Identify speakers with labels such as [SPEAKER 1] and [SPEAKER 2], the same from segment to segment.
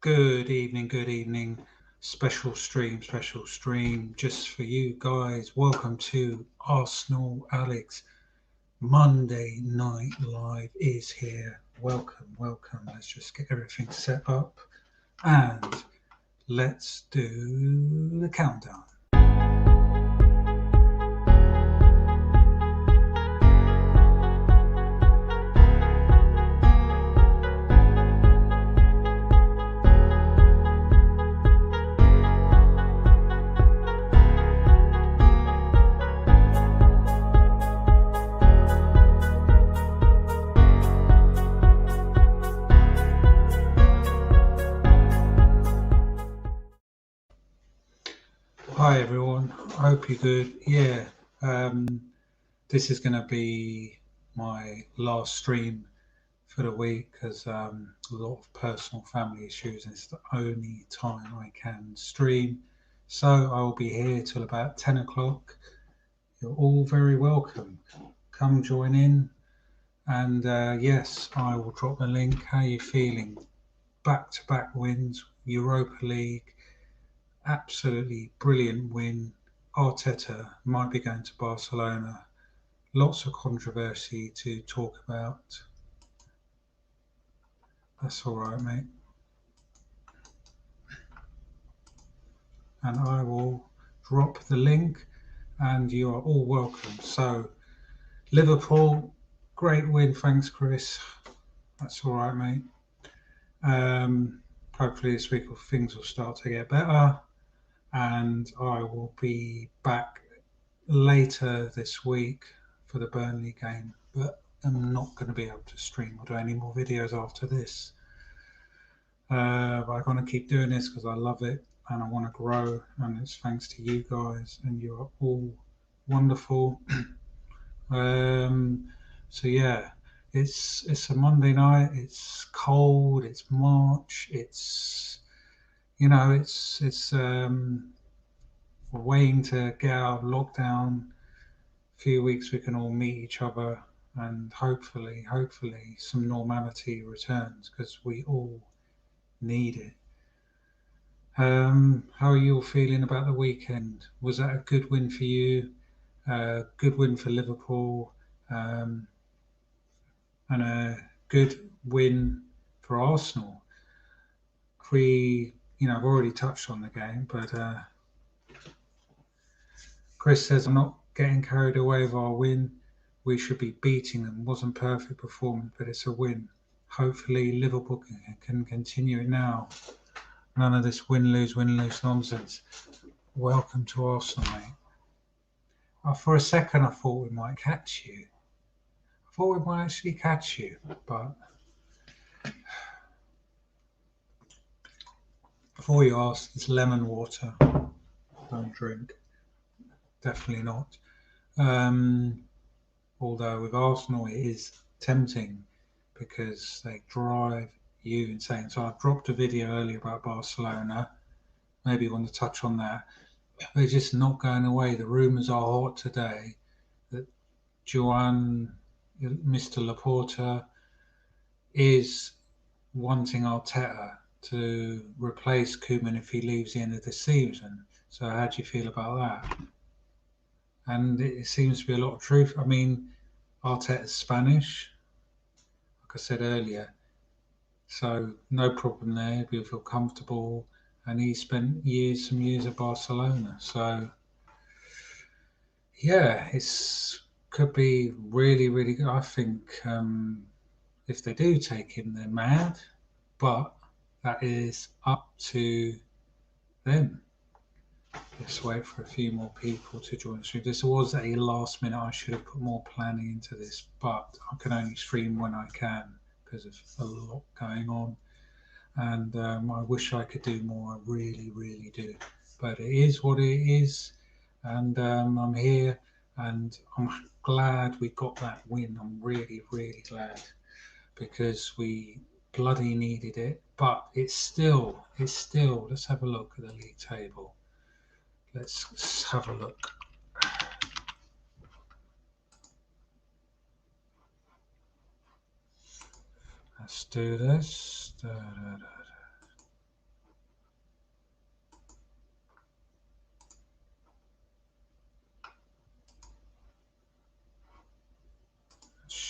[SPEAKER 1] Good evening. Special stream just for you guys. Welcome to Arsenal Alex. Monday Night Live is here. Welcome. Let's just get everything set up and let's do the countdown. Hi everyone, I hope you're good. This is going to be my last stream for the week because a lot of personal family issues and it's the only time I can stream. So I'll be here till about 10 o'clock. You're all very welcome. Come join in. And yes, I will drop the link. How are you feeling? Back-to-back wins, Europa League. Absolutely brilliant win. Arteta might be going to Barcelona. Lots of controversy to talk about. That's all right, mate. And I will drop the link and you are all welcome. So, Liverpool, great win. Thanks, Chris. That's all right, mate. Hopefully this week things will start to get better. And I will be back later this week for the Burnley game, but I'm not going to be able to stream or do any more videos after this. But I'm going to keep doing this because I love it and I want to grow, and it's thanks to you guys, and you are all wonderful. So yeah, it's a Monday night. It's cold. It's March. It's we're waiting to get out of lockdown. A few weeks we can all meet each other and hopefully some normality returns because we all need it. How are you all feeling about the weekend? Was that a good win for you? Good win for Liverpool, and a good win for Arsenal. I've already touched on the game, but Chris says I'm not getting carried away with our win. We should be beating them. Wasn't perfect performance, but it's a win. Hopefully Liverpool can continue it now. None of this win-lose nonsense. Welcome to Arsenal, mate. For a second I thought we might catch you. I thought we might actually catch you, but before you ask, it's lemon water. Don't drink. Definitely not. Although with Arsenal it is tempting because they drive you insane. So I've dropped a video earlier about Barcelona. Maybe you want to touch on that. They're just not going away. The rumours are hot today that Mr. Laporta is wanting Arteta to replace Koeman if he leaves the end of the season. So how do you feel about that? And it seems to be a lot of truth. I mean, Arteta's Spanish, like I said earlier, so no problem there. He'll feel comfortable, and he spent some years at Barcelona. So yeah, could be really, really good. I think if they do take him, they're mad, but that is up to them. Let's wait for a few more people to join us. This was a last minute. I should have put more planning into this, but I can only stream when I can because of a lot going on. And I wish I could do more. I really, really do. But it is what it is. And I'm here and I'm glad we got that win. I'm really, really glad because we bloody needed it. But it's still, let's have a look at the league table. Let's have a look. Let's do this.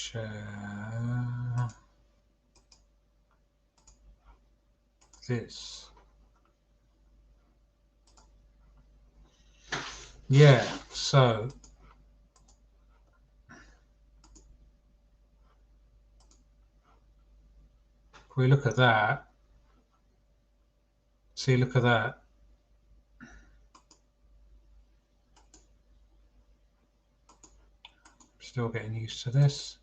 [SPEAKER 1] share this. Yeah, so if we look at that, see, look at that. Still getting used to this.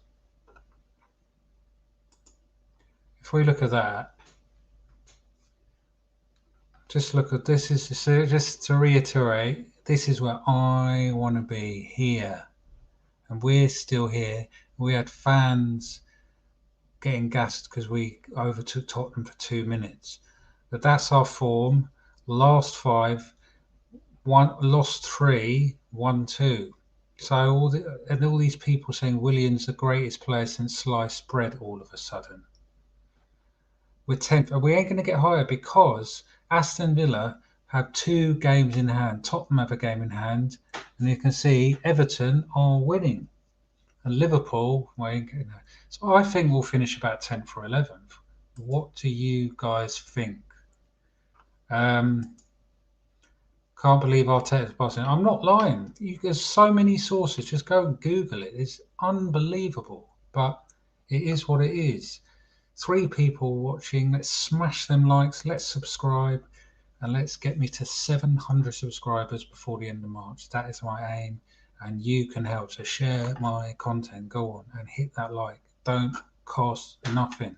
[SPEAKER 1] If we look at that, just look at this. Is so just to reiterate, this is where I want to be here, and we're still here. We had fans getting gassed because we overtook Tottenham for 2 minutes, but that's our form. Last 5, lost 3, won 2. So all these people saying Willian's the greatest player since sliced bread. All of a sudden, we're 10th, and we ain't going to get higher because Aston Villa have 2 games in hand. Tottenham have a game in hand, and you can see Everton are winning, and Liverpool. Well, so I think we'll finish about 10th or 11th. What do you guys think? Can't believe Arteta's Barcelona. I'm not lying. There's so many sources. Just go and Google it. It's unbelievable, but it is what it is. 3 people watching. Let's smash them likes. Let's subscribe, and let's get me to 700 subscribers before the end of March. That is my aim, and you can help. So share my content. Go on and hit that like. Don't cost nothing.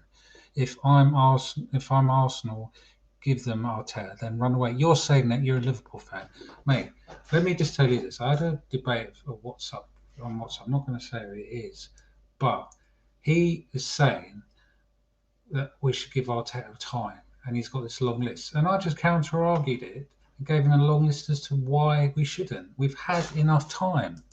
[SPEAKER 1] If I'm Arsenal, give them Arteta, then run away. You're saying that you're a Liverpool fan, mate. Let me just tell you this. I had a debate on WhatsApp. I'm not going to say who it is, but he is saying that we should give Arteta time, and he's got this long list. And I just counter-argued it and gave him a long list as to why we shouldn't. We've had enough time.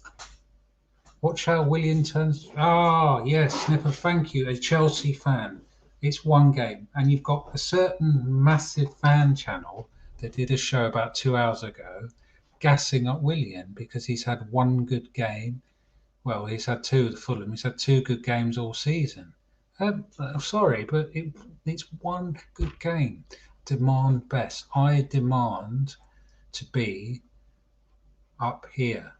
[SPEAKER 1] Watch how Willian turns. Ah, yes, Snipper, thank you. A Chelsea fan. It's one game, and you've got a certain massive fan channel that did a show about 2 hours ago gassing up Willian because he's had one good game. Well, he's had 2 at Fulham. He's had 2 good games all season. Sorry, but it's one good game. Demand best. I demand to be up here.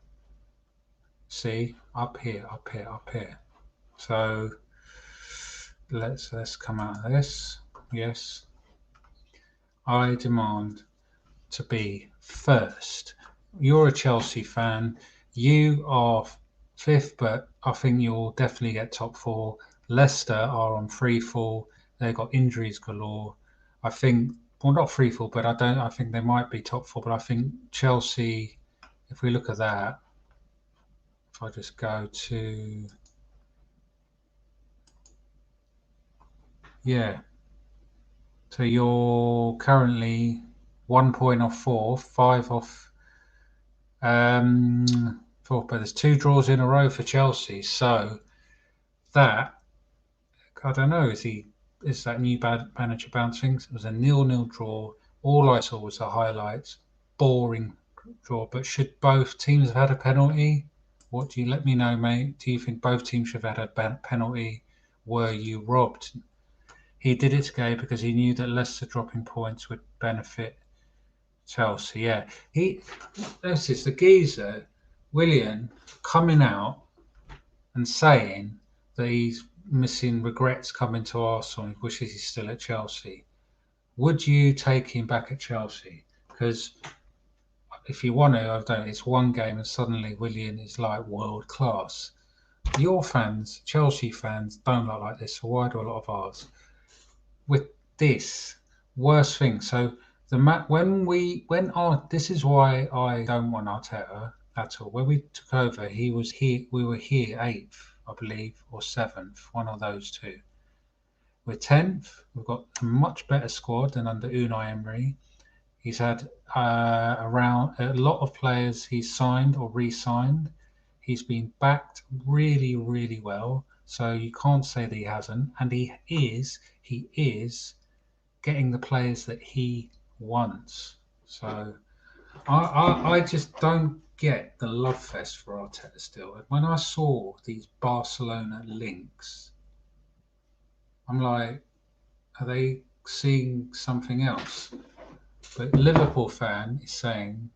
[SPEAKER 1] See, up here, up here, up here. So let's come out of this. Yes, I demand to be first. You're a Chelsea fan. You are 5th, but I think you'll definitely get top 4. Leicester are on free fall. They've got injuries galore. I think, well, not free fall, but I think they might be top 4. But I think Chelsea, if we look at that, if I just go to, yeah. So you're currently 1 point off 4th, 5 off 4th, but there's 2 draws in a row for Chelsea. So that, I don't know, is that new manager bouncing? It was a 0-0 draw. All I saw was the highlights. Boring draw. But should both teams have had a penalty? What do you let me know, mate? Do you think both teams should have had a penalty? Were you robbed? He did it today because he knew that Leicester dropping points would benefit Chelsea. Yeah, this is the geezer, Willian, coming out and saying that he's missing regrets coming to Arsenal. He wishes he's still at Chelsea. Would you take him back at Chelsea? Because if you want to, I don't. It's one game and suddenly Willian is like world class. Your fans, Chelsea fans, don't look like this. So why do a lot of ours? With this worst thing. So this is why I don't want Arteta at all. When we took over, he was here. We were here 8th, I believe, or 7th, one of those 2. We're 10th. We've got a much better squad than under Unai Emery. He's had around a lot of players he's signed or re-signed. He's been backed really, really well. So you can't say that he hasn't. And he is getting the players that he wants. So I just don't get the love fest for Arteta still. When I saw these Barcelona links, I'm like, are they seeing something else? But Liverpool fan is saying,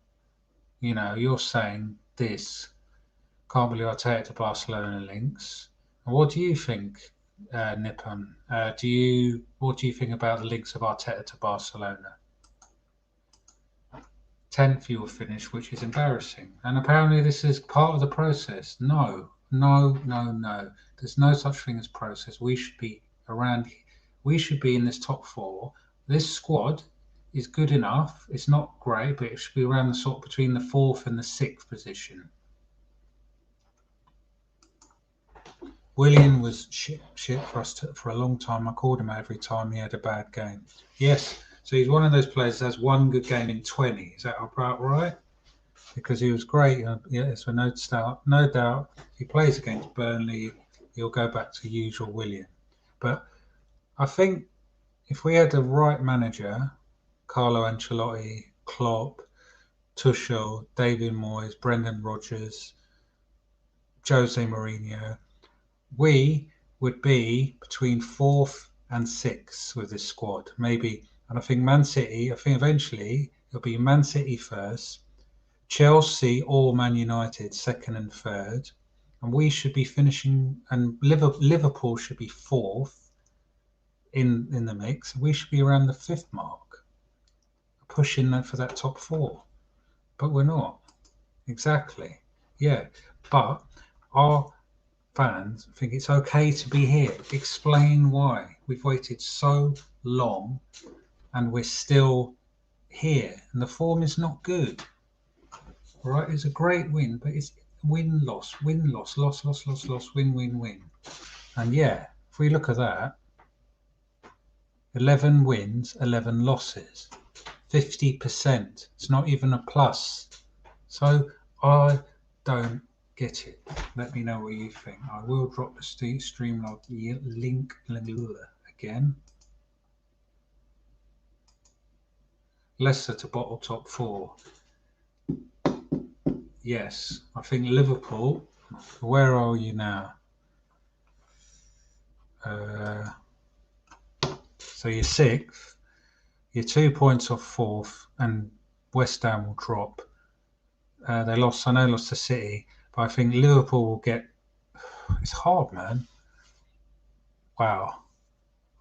[SPEAKER 1] you're saying this. Can't believe Arteta to Barcelona links. And what do you think, Nippon? What do you think about the links of Arteta to Barcelona? 10th you will finish, which is embarrassing. And apparently this is part of the process. No. There's no such thing as process. We should be in this top four. This squad is good enough. It's not great, but it should be around the sort between the 4th and the 6th position. Willian was shit for us for a long time. I called him every time he had a bad game. Yes, so he's one of those players that has one good game in 20. Is that about right? Because he was great. So no doubt, if he plays against Burnley, he'll go back to usual Willian. But I think if we had the right manager, Carlo Ancelotti, Klopp, Tuchel, David Moyes, Brendan Rodgers, Jose Mourinho, we would be between 4th and 6th with this squad, maybe. And I think eventually it'll be Man City first, Chelsea or Man United second and third, and we should be finishing, and Liverpool should be 4th in the mix. We should be around the 5th mark, pushing that for that top 4. But we're not. Exactly. Yeah. But our fans think it's okay to be here. Explain why. We've waited so long and we're still here, and the form is not good. All right, it's a great win, but it's win loss, loss, win. And yeah, if we look at that, 11 wins, 11 losses, 50%. It's not even a plus. So I don't get it. Let me know what you think. I will drop the Streamlog link again. Leicester to bottle top 4. Yes, I think Liverpool. Where are you now? So you're 6th. You're 2 points off 4th, and West Ham will drop. They lost to City, but I think Liverpool will get. It's hard, man. Wow.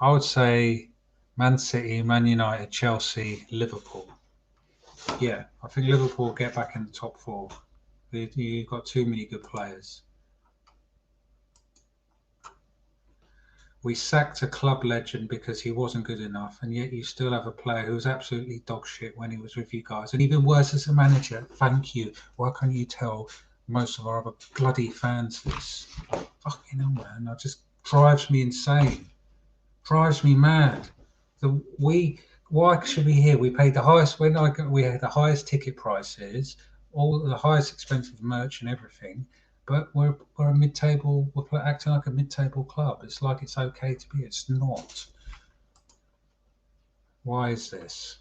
[SPEAKER 1] I would say Man City, Man United, Chelsea, Liverpool. Yeah, I think Liverpool will get back in the top 4. You've got too many good players. We sacked a club legend because he wasn't good enough, and yet you still have a player who was absolutely dog shit when he was with you guys, and even worse as a manager. Thank you. Why can't you tell most of our other bloody fans this? Fucking hell, man. That just drives me insane. Drives me mad. Why should we here? We paid the highest we had the highest ticket prices, all the highest expensive merch and everything, but we're a mid-table. We're acting like a mid-table club. It's like it's okay to be. It's not. Why is this?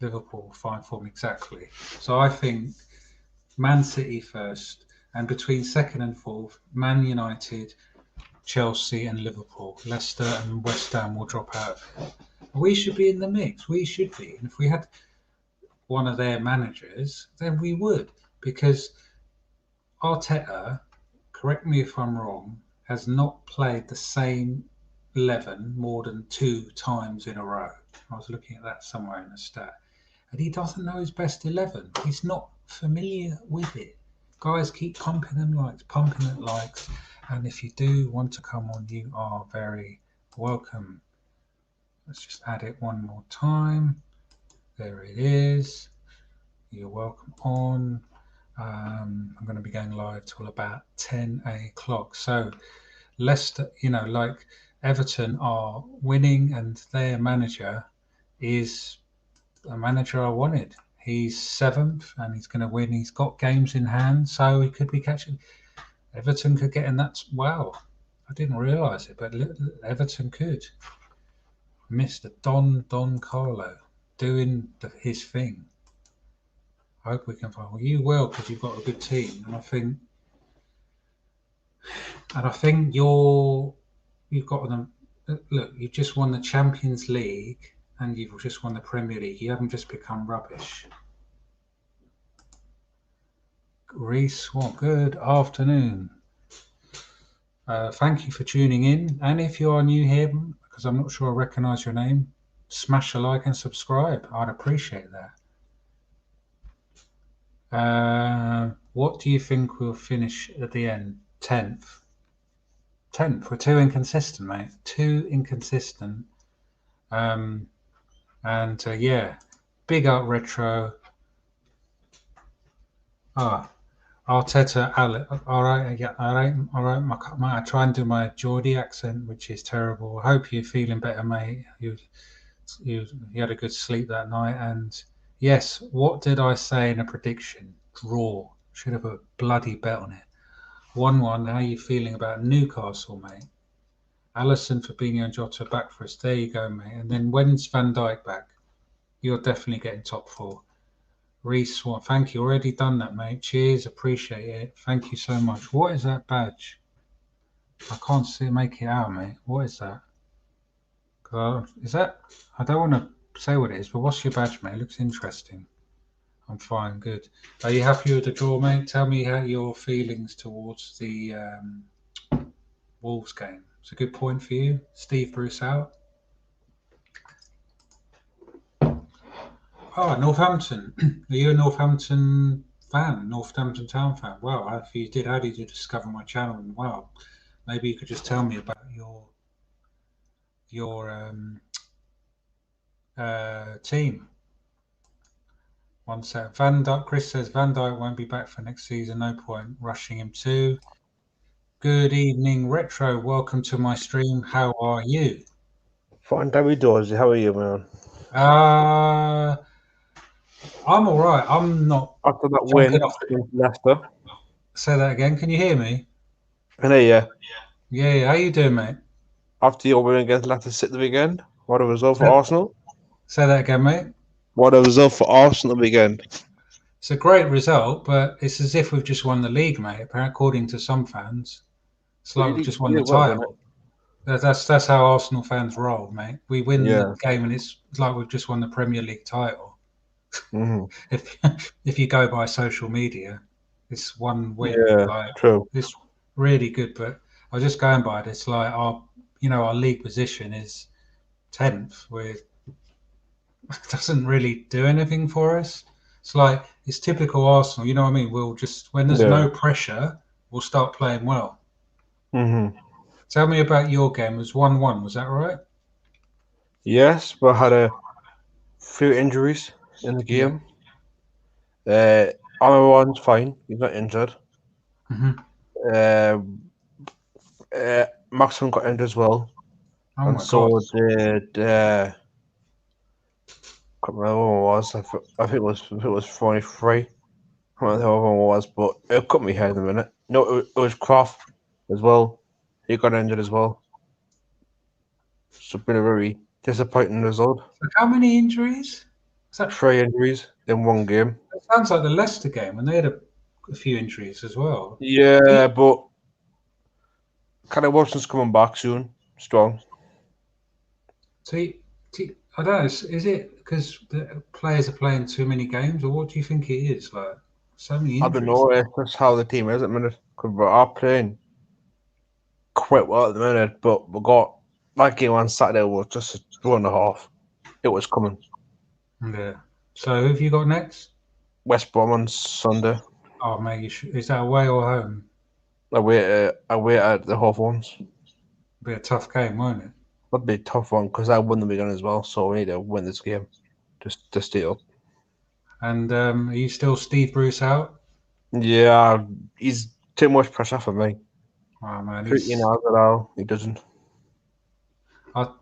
[SPEAKER 1] Liverpool fine form exactly. So I think Man City first, and between 2nd and 4th, Man United, Chelsea and Liverpool. Leicester and West Ham will drop out. We should be in the mix. We should be. And if we had one of their managers, then we would. Because Arteta, correct me if I'm wrong, has not played the same 11 more than 2 times in a row. I was looking at that somewhere in the stat. And he doesn't know his best 11. He's not familiar with it. Guys, keep pumping it likes. And if you do want to come on, you are very welcome. Let's just add it one more time. There it is. You're welcome on. I'm going to be going live till about 10 o'clock. So Leicester, like Everton are winning, and their manager is a manager I wanted. He's 7th and he's going to win. He's got games in hand, so he could be catching. Everton could get in that. Wow, I didn't realise it, but Everton could. Mr. Don Carlo doing his thing. I hope we can find. Well, you will because you've got a good team, and I think you've got them. Look, you've just won the Champions League and you've just won the Premier League. You haven't just become rubbish. Reese, what good afternoon. Thank you for tuning in. And if you are new here, because I'm not sure I recognise your name, smash a like and subscribe. I'd appreciate that. What do you think we'll finish at the end? 10th. 10th. We're too inconsistent, mate. Too inconsistent. And yeah, big up retro. Arteta, all right, yeah, all right, all right. I try and do my Geordie accent, which is terrible. I hope you're feeling better, mate. You had a good sleep that night, and yes, what did I say in a prediction? Draw. Should have put a bloody bet on it. 1-1. How are you feeling about Newcastle, mate? Allison, Fabinho, and Jota back for us. There you go, mate. And then when's Van Dijk back? You're definitely getting top 4. Reese, what? Thank you. Already done that, mate. Cheers. Appreciate it. Thank you so much. What is that badge? I can't make it out, mate. What is that? Is that? I don't want to say what it is, but what's your badge, mate? It looks interesting. I'm fine. Good. Are you happy with the draw, mate? Tell me how your feelings towards the Wolves game. It's a good point for you. Steve Bruce out. Oh, Northampton. Are you a Northampton fan? Northampton Town fan? Wow, if you did, how did you discover my channel? And wow, maybe you could just tell me about your team. One sec. Van Dijk. Chris says Van Dijk won't be back for next season. No point rushing him too. Good evening, Retro. Welcome to my stream. How are you?
[SPEAKER 2] Fine, David Dorsey. How are you, man?
[SPEAKER 1] I'm all right. I'm not.
[SPEAKER 2] After that win against Leicester.
[SPEAKER 1] Say that again. Can you hear me?
[SPEAKER 2] And hey, yeah.
[SPEAKER 1] Yeah. How you doing, mate?
[SPEAKER 2] After your win against Leicester City the weekend, what a result for Arsenal.
[SPEAKER 1] Say that again, mate.
[SPEAKER 2] What a result for Arsenal the weekend.
[SPEAKER 1] It's a great result, but it's as if we've just won the league, mate. According to some fans, it's like we've just won the title. That's how Arsenal fans roll, mate. We win the game, and it's like we've just won the Premier League title.
[SPEAKER 2] Mm-hmm.
[SPEAKER 1] If you go by social media, it's one win.
[SPEAKER 2] Yeah, true.
[SPEAKER 1] It's really good, but I was just going by it. It's like our league position is 10th, with doesn't really do anything for us. It's like it's typical Arsenal. You know what I mean? We'll just when there's no pressure, we'll start playing well.
[SPEAKER 2] Mm-hmm.
[SPEAKER 1] Tell me about your game. It was 1-1. Was that right?
[SPEAKER 2] Yes, but I had a few injuries in the game. One's fine. He's not injured.
[SPEAKER 1] Mm-hmm.
[SPEAKER 2] Maxim got injured as well.
[SPEAKER 1] Oh
[SPEAKER 2] and
[SPEAKER 1] my
[SPEAKER 2] so
[SPEAKER 1] God.
[SPEAKER 2] did I can't remember what it was. I think it was 43. I don't know who the other one was, but it cut me head in a minute. No, it was Croft as well. He got injured as well. It's been a very disappointing result.
[SPEAKER 1] So how many injuries?
[SPEAKER 2] Is that 3 injuries in one game?
[SPEAKER 1] It sounds like the Leicester game when they had a few injuries as well.
[SPEAKER 2] Yeah, but Callum Wilson's coming back soon, strong.
[SPEAKER 1] So I don't know. Is it because the players are playing too many games, or what do you think it is? Like so many injuries.
[SPEAKER 2] I don't know. It's just how the team is at the minute. Because we are playing quite well at the minute, but we got that game on Saturday was just a 2.5. It was coming.
[SPEAKER 1] Yeah. So who have you got next?
[SPEAKER 2] West Brom on Sunday.
[SPEAKER 1] Oh, mate, is that away or home?
[SPEAKER 2] Away at the Hawthorns.
[SPEAKER 1] Be a tough game, won't it?
[SPEAKER 2] That'd be a tough one because I won the weekend as well, so we need to win this game just to stay up.
[SPEAKER 1] And are you still Steve Bruce out?
[SPEAKER 2] Yeah, he's too much pressure for me.
[SPEAKER 1] Oh man,
[SPEAKER 2] he doesn't.
[SPEAKER 1] On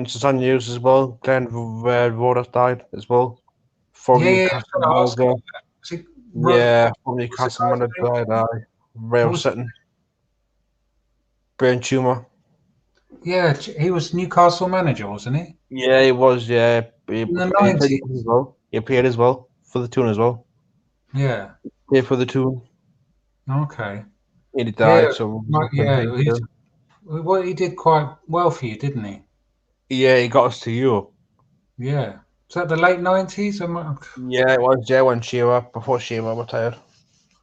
[SPEAKER 2] some news as well. Glenn Rodas died as well. Newcastle manager died. Rail sitting. Brain tumour.
[SPEAKER 1] Yeah, he was Newcastle manager, wasn't he?
[SPEAKER 2] Yeah, he was. Yeah,
[SPEAKER 1] in the 90s.
[SPEAKER 2] He appeared as well. for the tune as well.
[SPEAKER 1] Yeah.
[SPEAKER 2] Yeah, for the tune.
[SPEAKER 1] Okay.
[SPEAKER 2] He
[SPEAKER 1] Yeah.
[SPEAKER 2] died, so we
[SPEAKER 1] Yeah.
[SPEAKER 2] paid for him.
[SPEAKER 1] Well, he did quite well for you, didn't he?
[SPEAKER 2] Yeah, he got us to Europe.
[SPEAKER 1] Yeah. Was that the late 90s?
[SPEAKER 2] Yeah, it was. Yeah, when Shearer before Shearer retired.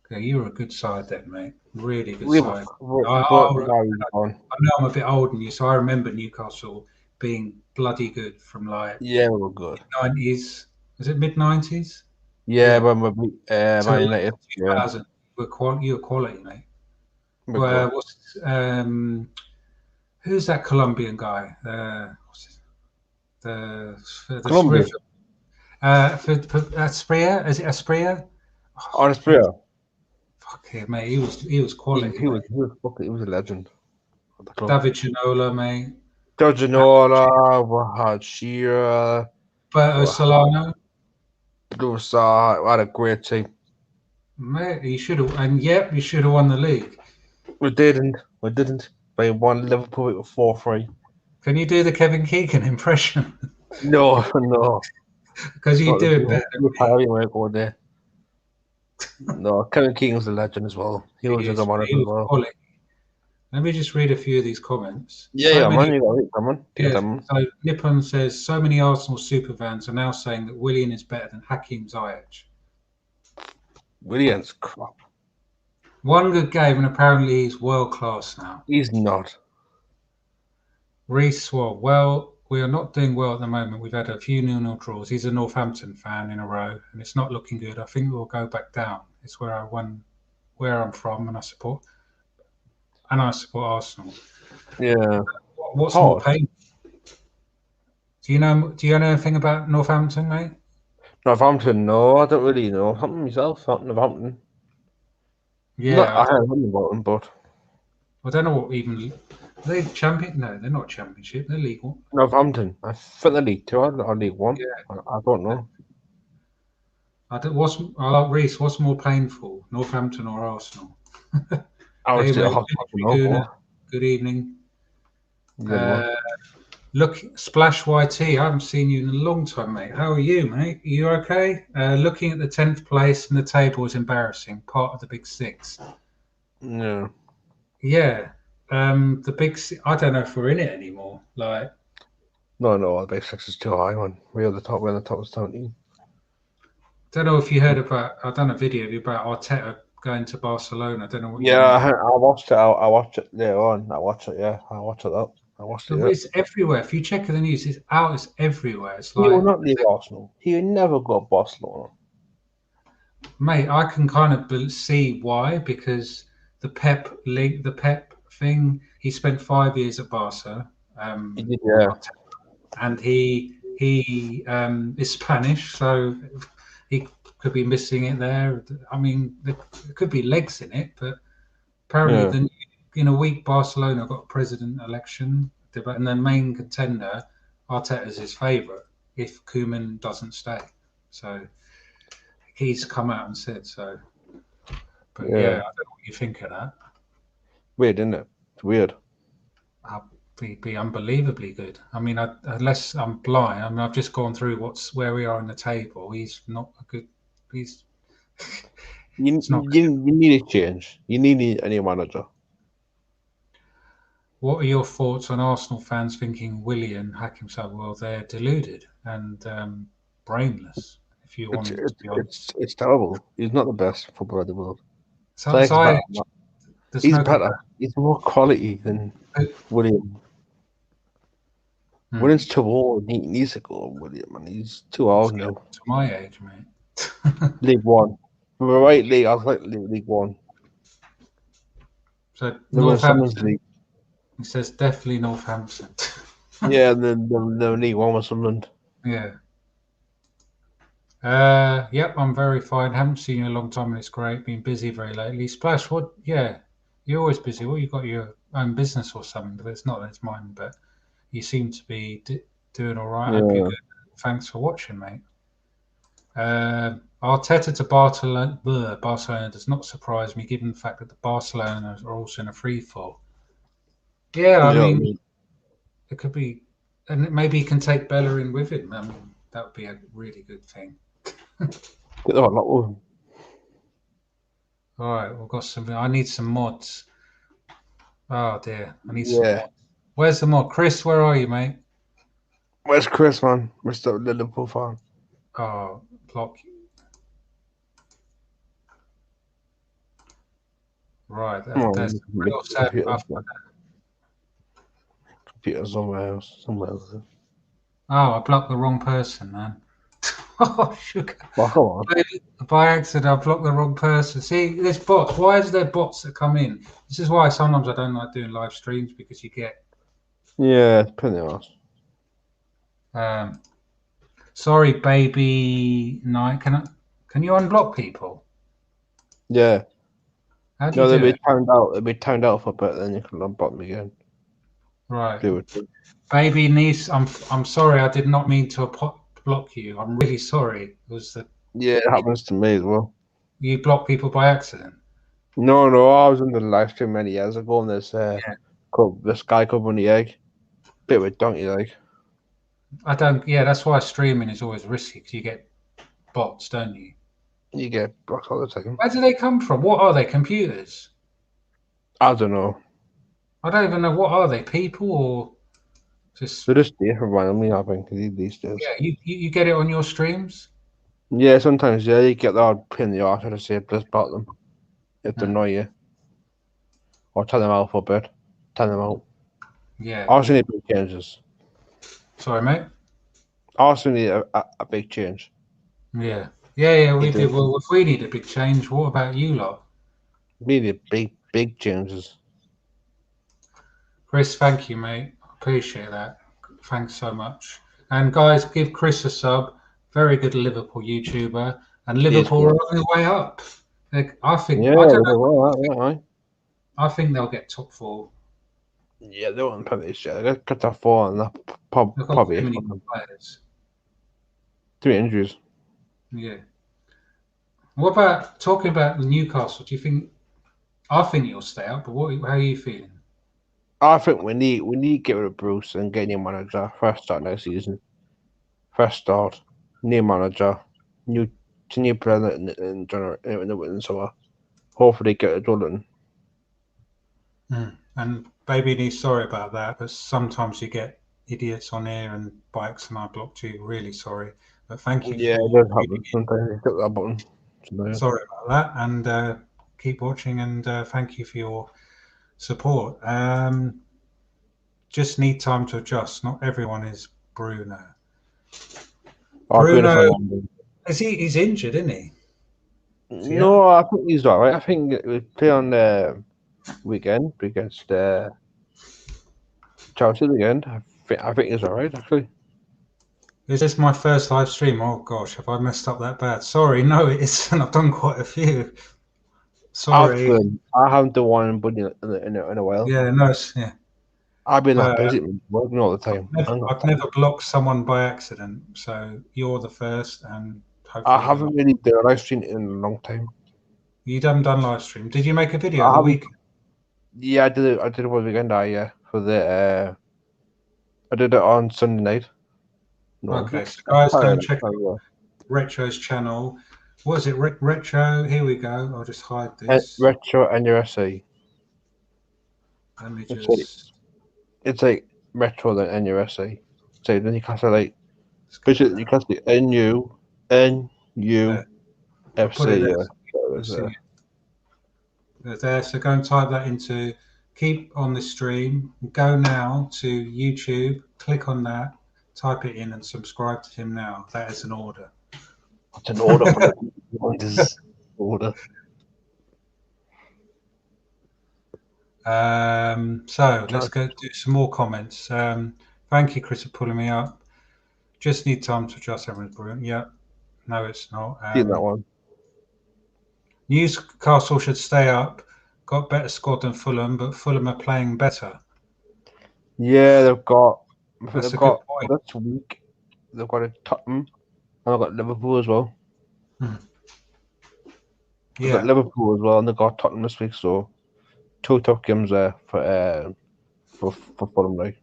[SPEAKER 1] Okay, you were a good side then, mate. Really good
[SPEAKER 2] We were,
[SPEAKER 1] side.
[SPEAKER 2] but now he's gone.
[SPEAKER 1] I know I'm a bit older than you, so I remember Newcastle being bloody good from like
[SPEAKER 2] Yeah, we were good.
[SPEAKER 1] 90s. Was it mid 90s?
[SPEAKER 2] Yeah,
[SPEAKER 1] Yeah.
[SPEAKER 2] when we beat
[SPEAKER 1] To
[SPEAKER 2] Man United. Yeah,
[SPEAKER 1] 2000. You were quality, mate.
[SPEAKER 2] we're good.
[SPEAKER 1] Well, who's that Colombian guy? What's his, the
[SPEAKER 2] Colombia.
[SPEAKER 1] River. For Aspria? Is it Aspria? Oh,
[SPEAKER 2] On Spear.
[SPEAKER 1] fuck him, mate. He was
[SPEAKER 2] He,
[SPEAKER 1] quality,
[SPEAKER 2] he was
[SPEAKER 1] mate.
[SPEAKER 2] he was fucking, he was a legend at the club.
[SPEAKER 1] David Ginola, mate.
[SPEAKER 2] Ginola, we had Shearer,
[SPEAKER 1] Berto
[SPEAKER 2] we
[SPEAKER 1] Solano.
[SPEAKER 2] we had a great team.
[SPEAKER 1] Mate, you should have, and yep, you should have won the league.
[SPEAKER 2] We didn't. We didn't. They won Liverpool with 4-3.
[SPEAKER 1] Can you do the Kevin Keegan impression?
[SPEAKER 2] No, no.
[SPEAKER 1] Because you
[SPEAKER 2] Not
[SPEAKER 1] do it
[SPEAKER 2] the
[SPEAKER 1] better than
[SPEAKER 2] you
[SPEAKER 1] me.
[SPEAKER 2] probably won't go there. No, Kevin Keegan's a legend as well. He was a good manager
[SPEAKER 1] He
[SPEAKER 2] as
[SPEAKER 1] was
[SPEAKER 2] well.
[SPEAKER 1] quality. Let me just read a few of these comments.
[SPEAKER 2] Yeah,
[SPEAKER 1] So
[SPEAKER 2] yeah, man.
[SPEAKER 1] many,
[SPEAKER 2] You got it, come on. Take
[SPEAKER 1] yeah.
[SPEAKER 2] them on.
[SPEAKER 1] So Nippon says so many Arsenal super fans are now saying that Willian is better than Hakim Ziyech.
[SPEAKER 2] Williams, crap.
[SPEAKER 1] One good game, and apparently he's world class now.
[SPEAKER 2] He's not.
[SPEAKER 1] Reece Swab, well, we are not doing well at the moment. We've had a few 0-0 draws. He's a Northampton fan in a row, and it's not looking good. I think we'll go back down. It's where I'm from, and I support Arsenal.
[SPEAKER 2] Yeah.
[SPEAKER 1] What's more
[SPEAKER 2] Hard.
[SPEAKER 1] painful? Do you know anything about Northampton, mate?
[SPEAKER 2] Northampton, no, I don't really know. Something myself, not Northampton. Not,
[SPEAKER 1] Yeah,
[SPEAKER 2] I haven't heard about them, but
[SPEAKER 1] I don't know what even. Are they champion? No, they're not championship. They're League One.
[SPEAKER 2] Northampton. I think the League Two or League One.
[SPEAKER 1] Yeah.
[SPEAKER 2] I don't know.
[SPEAKER 1] I like Reese. What's more painful, Northampton or Arsenal?
[SPEAKER 2] I would
[SPEAKER 1] Hey,
[SPEAKER 2] say
[SPEAKER 1] mate.
[SPEAKER 2] know.
[SPEAKER 1] Good evening.
[SPEAKER 2] Good one.
[SPEAKER 1] Look, Splash YT. I haven't seen you in a long time, mate. How are you, mate? Are you okay? Looking at the 10th place in the table is embarrassing. Part of the Big Six.
[SPEAKER 2] Yeah.
[SPEAKER 1] Yeah. The Big Six. I don't know if we're in it anymore. Like,
[SPEAKER 2] No, the Big Six is too high, man. We're on the top. We're on the top of 17.
[SPEAKER 1] don't know if you heard about. I've done a video about Arteta going to Barcelona. I don't know what you
[SPEAKER 2] Yeah,
[SPEAKER 1] know.
[SPEAKER 2] I watched it. I watched it later on. I watched it. Yeah, I watched it up. I watched it. Yeah.
[SPEAKER 1] It's everywhere. If you check the news, it's out. It's everywhere. It's
[SPEAKER 2] He will
[SPEAKER 1] like,
[SPEAKER 2] not leave Arsenal. He will never go to Barcelona.
[SPEAKER 1] mate, I can kind of see why, because the Pep link, the Pep thing. He spent 5 years at Barca,
[SPEAKER 2] He did, yeah.
[SPEAKER 1] and he is Spanish, so he could be missing it there. I mean, there could be legs in it, but apparently,
[SPEAKER 2] Yeah.
[SPEAKER 1] in a week, Barcelona got a president election, and the main contender, Arteta, is his favourite if Koeman doesn't stay. So he's come out and said so. But yeah, I don't know what you think of that.
[SPEAKER 2] Weird, isn't it? It's weird.
[SPEAKER 1] Be unbelievably good. I mean, unless I'm blind, I mean, I've just gone through where we are in the table. He's not a good. He's
[SPEAKER 2] You,
[SPEAKER 1] it's not.
[SPEAKER 2] you, you need a change. You need a new manager.
[SPEAKER 1] What are your thoughts on Arsenal fans thinking Willian hack himself? Well, they're deluded and brainless. If you want
[SPEAKER 2] It's
[SPEAKER 1] to be honest,
[SPEAKER 2] it's terrible. He's not the best footballer in the world.
[SPEAKER 1] so
[SPEAKER 2] Ziyech's better.
[SPEAKER 1] there's
[SPEAKER 2] He's
[SPEAKER 1] no
[SPEAKER 2] better. He's more quality than William.
[SPEAKER 1] Hmm.
[SPEAKER 2] William's too old. He needs to go, William, and he's too old now.
[SPEAKER 1] To my age, mate.
[SPEAKER 2] League One. We're right league. I was like League One.
[SPEAKER 1] So
[SPEAKER 2] The Summers
[SPEAKER 1] Northampton.
[SPEAKER 2] League.
[SPEAKER 1] He says definitely Northampton.
[SPEAKER 2] Yeah, and then the League One was Sunderland.
[SPEAKER 1] Yeah. Yep, I'm very fine. Haven't seen you in a long time, and it's great. Been busy very lately. Splash, what? Yeah, you're always busy. What, you got your own business or something? But it's not that it's mine. But you seem to be doing all right. I hope you're
[SPEAKER 2] Yeah.
[SPEAKER 1] good. Thanks for watching, mate. Arteta to Barcelona does not surprise me, given the fact that the Barcelona are also in a free fall. Yeah, I
[SPEAKER 2] Yeah.
[SPEAKER 1] mean, it could be, and maybe he can take Bellerin with him. I mean, that would be a really good thing.
[SPEAKER 2] Get the lot with them.
[SPEAKER 1] All right, we've got some. I need some mods. Oh dear, I need some
[SPEAKER 2] Yeah.
[SPEAKER 1] mods. Where's the mod? Chris, where are you, mate?
[SPEAKER 2] Where's Chris, man? Mr. Liverpool fan.
[SPEAKER 1] Oh, block. Right,
[SPEAKER 2] Come
[SPEAKER 1] that's
[SPEAKER 2] on,
[SPEAKER 1] a real sad
[SPEAKER 2] computer's
[SPEAKER 1] buff.
[SPEAKER 2] man. Computer's somewhere else. Somewhere else.
[SPEAKER 1] Oh, I blocked the wrong person, man. Oh, sugar.
[SPEAKER 2] Well, come on.
[SPEAKER 1] By accident, I blocked the wrong person. See, there's bots. Why is there bots that come in? This is why sometimes I don't like doing live streams because you get.
[SPEAKER 2] Yeah, it's pretty nice.
[SPEAKER 1] Um, sorry, baby. Night. Can you unblock people?
[SPEAKER 2] Yeah.
[SPEAKER 1] How do you
[SPEAKER 2] No, they'll
[SPEAKER 1] do
[SPEAKER 2] be
[SPEAKER 1] it?
[SPEAKER 2] timed out. They'll be timed out for a bit, then you can unblock them again.
[SPEAKER 1] Right,
[SPEAKER 2] Do it.
[SPEAKER 1] baby niece. I'm sorry. I did not mean to block you. I'm really sorry. It was that
[SPEAKER 2] Yeah, it happens to me as well.
[SPEAKER 1] you block people by accident.
[SPEAKER 2] No, I was in the live stream many years ago, and
[SPEAKER 1] Yeah.
[SPEAKER 2] this guy covering the egg. Bit of a donkey, like.
[SPEAKER 1] I don't. Yeah, that's why streaming is always risky because you get bots, don't you?
[SPEAKER 2] You get blocked all the time.
[SPEAKER 1] Where do they come from? What are they? Computers?
[SPEAKER 2] I don't know.
[SPEAKER 1] I don't even know. What are they? People or just?
[SPEAKER 2] They're just different randomly, I think, these days.
[SPEAKER 1] Yeah, you get it on your streams.
[SPEAKER 2] Yeah, sometimes, yeah, you get that odd pin in the arse to say, just block them. If they
[SPEAKER 1] Hmm.
[SPEAKER 2] annoy you. Or tell them out for a bit. Tell them out.
[SPEAKER 1] Yeah.
[SPEAKER 2] I also need big changes.
[SPEAKER 1] Sorry, mate.
[SPEAKER 2] I also need a big change.
[SPEAKER 1] Yeah. Yeah.
[SPEAKER 2] You
[SPEAKER 1] We
[SPEAKER 2] do.
[SPEAKER 1] did. Well, if we need a big change, what about you lot?
[SPEAKER 2] We need big changes.
[SPEAKER 1] Chris, thank you, mate. Appreciate that. Thanks so much. And guys, give Chris a sub. Very good Liverpool YouTuber, and
[SPEAKER 2] He's
[SPEAKER 1] Liverpool
[SPEAKER 2] good.
[SPEAKER 1] are on their way up. I think.
[SPEAKER 2] Yeah,
[SPEAKER 1] I don't
[SPEAKER 2] they're
[SPEAKER 1] know.
[SPEAKER 2] well, yeah,
[SPEAKER 1] I think they'll get top four.
[SPEAKER 2] yeah, they won't probably shit. They got that four and that
[SPEAKER 1] They've got
[SPEAKER 2] probably
[SPEAKER 1] too
[SPEAKER 2] it
[SPEAKER 1] many
[SPEAKER 2] for them.
[SPEAKER 1] players.
[SPEAKER 2] 3 injuries.
[SPEAKER 1] Yeah. What about talking about Newcastle? Do you think? I think you'll stay up, but what? How are you feeling?
[SPEAKER 2] I think we need to get rid of Bruce and get a new manager. First start next season. First start, new manager, new new president in summer. Hopefully get it done.
[SPEAKER 1] And baby, nee, sorry about that, but sometimes you get idiots on here and bikes, and I blocked you. Really sorry, but thank you
[SPEAKER 2] Yeah, it
[SPEAKER 1] for
[SPEAKER 2] does
[SPEAKER 1] reading
[SPEAKER 2] happen.
[SPEAKER 1] it.
[SPEAKER 2] Sometimes you hit that button. So,
[SPEAKER 1] Sorry about that, and keep watching, and thank you for your support. Just need time to adjust. Not everyone is Bruno.
[SPEAKER 2] I'll do it if
[SPEAKER 1] Bruno,
[SPEAKER 2] I want.
[SPEAKER 1] is he? He's injured, isn't he? Is he out?
[SPEAKER 2] No, I think he's alright. I think we play on the weekend against Chelsea again. I think he's alright actually.
[SPEAKER 1] Is this my first live stream? Oh gosh, have I messed up that bad? Sorry, no, it isn't. I've done quite a few. Sorry.
[SPEAKER 2] I haven't done one in a while.
[SPEAKER 1] Yeah, no, yeah.
[SPEAKER 2] I've been that
[SPEAKER 1] But
[SPEAKER 2] busy working all the time. I ain't got
[SPEAKER 1] I've
[SPEAKER 2] time.
[SPEAKER 1] never blocked someone by accident, so you're the first, and
[SPEAKER 2] I
[SPEAKER 1] hopefully the last.
[SPEAKER 2] haven't really done a live stream in a long time.
[SPEAKER 1] You haven't done live stream. Did you make a video
[SPEAKER 2] I
[SPEAKER 1] the
[SPEAKER 2] haven't.
[SPEAKER 1] week?
[SPEAKER 2] Yeah, I did it. I did it one weekend. Yeah, for the. I did it on Sunday night. No,
[SPEAKER 1] Okay, so guys, go and check out
[SPEAKER 2] yeah.
[SPEAKER 1] Retro's channel. What is it? Retro. Here we go. I'll just hide
[SPEAKER 2] And
[SPEAKER 1] this.
[SPEAKER 2] retro NUSA.
[SPEAKER 1] Let me
[SPEAKER 2] It's like
[SPEAKER 1] just.
[SPEAKER 2] it's like retro than NUSA. So then you can say like,
[SPEAKER 1] Let's get
[SPEAKER 2] basically you
[SPEAKER 1] that.
[SPEAKER 2] can say NUNUFC.
[SPEAKER 1] There. I'll put it there.
[SPEAKER 2] Yeah. So
[SPEAKER 1] Let's
[SPEAKER 2] it's,
[SPEAKER 1] see. There. So go and type that into. Keep on the stream. Go now to YouTube. Click on that. Type it in and subscribe to him now. That is an order.
[SPEAKER 2] it's an order for the this order.
[SPEAKER 1] So let's go do some more comments. Thank you, Chris, for pulling me up. Just need time to adjust. Everyone's brilliant. Yeah, no, it's not.
[SPEAKER 2] See that one.
[SPEAKER 1] Newcastle should stay up. Got better squad than Fulham, but Fulham are playing better.
[SPEAKER 2] Yeah, they've got. I think
[SPEAKER 1] That's
[SPEAKER 2] they've
[SPEAKER 1] a good
[SPEAKER 2] got
[SPEAKER 1] point.
[SPEAKER 2] this week. They've got a Tottenham, and they've got Liverpool as well. They've got
[SPEAKER 1] Yeah.
[SPEAKER 2] Liverpool as well, and they've got Tottenham this week. So two tough games there for Fulham. Like.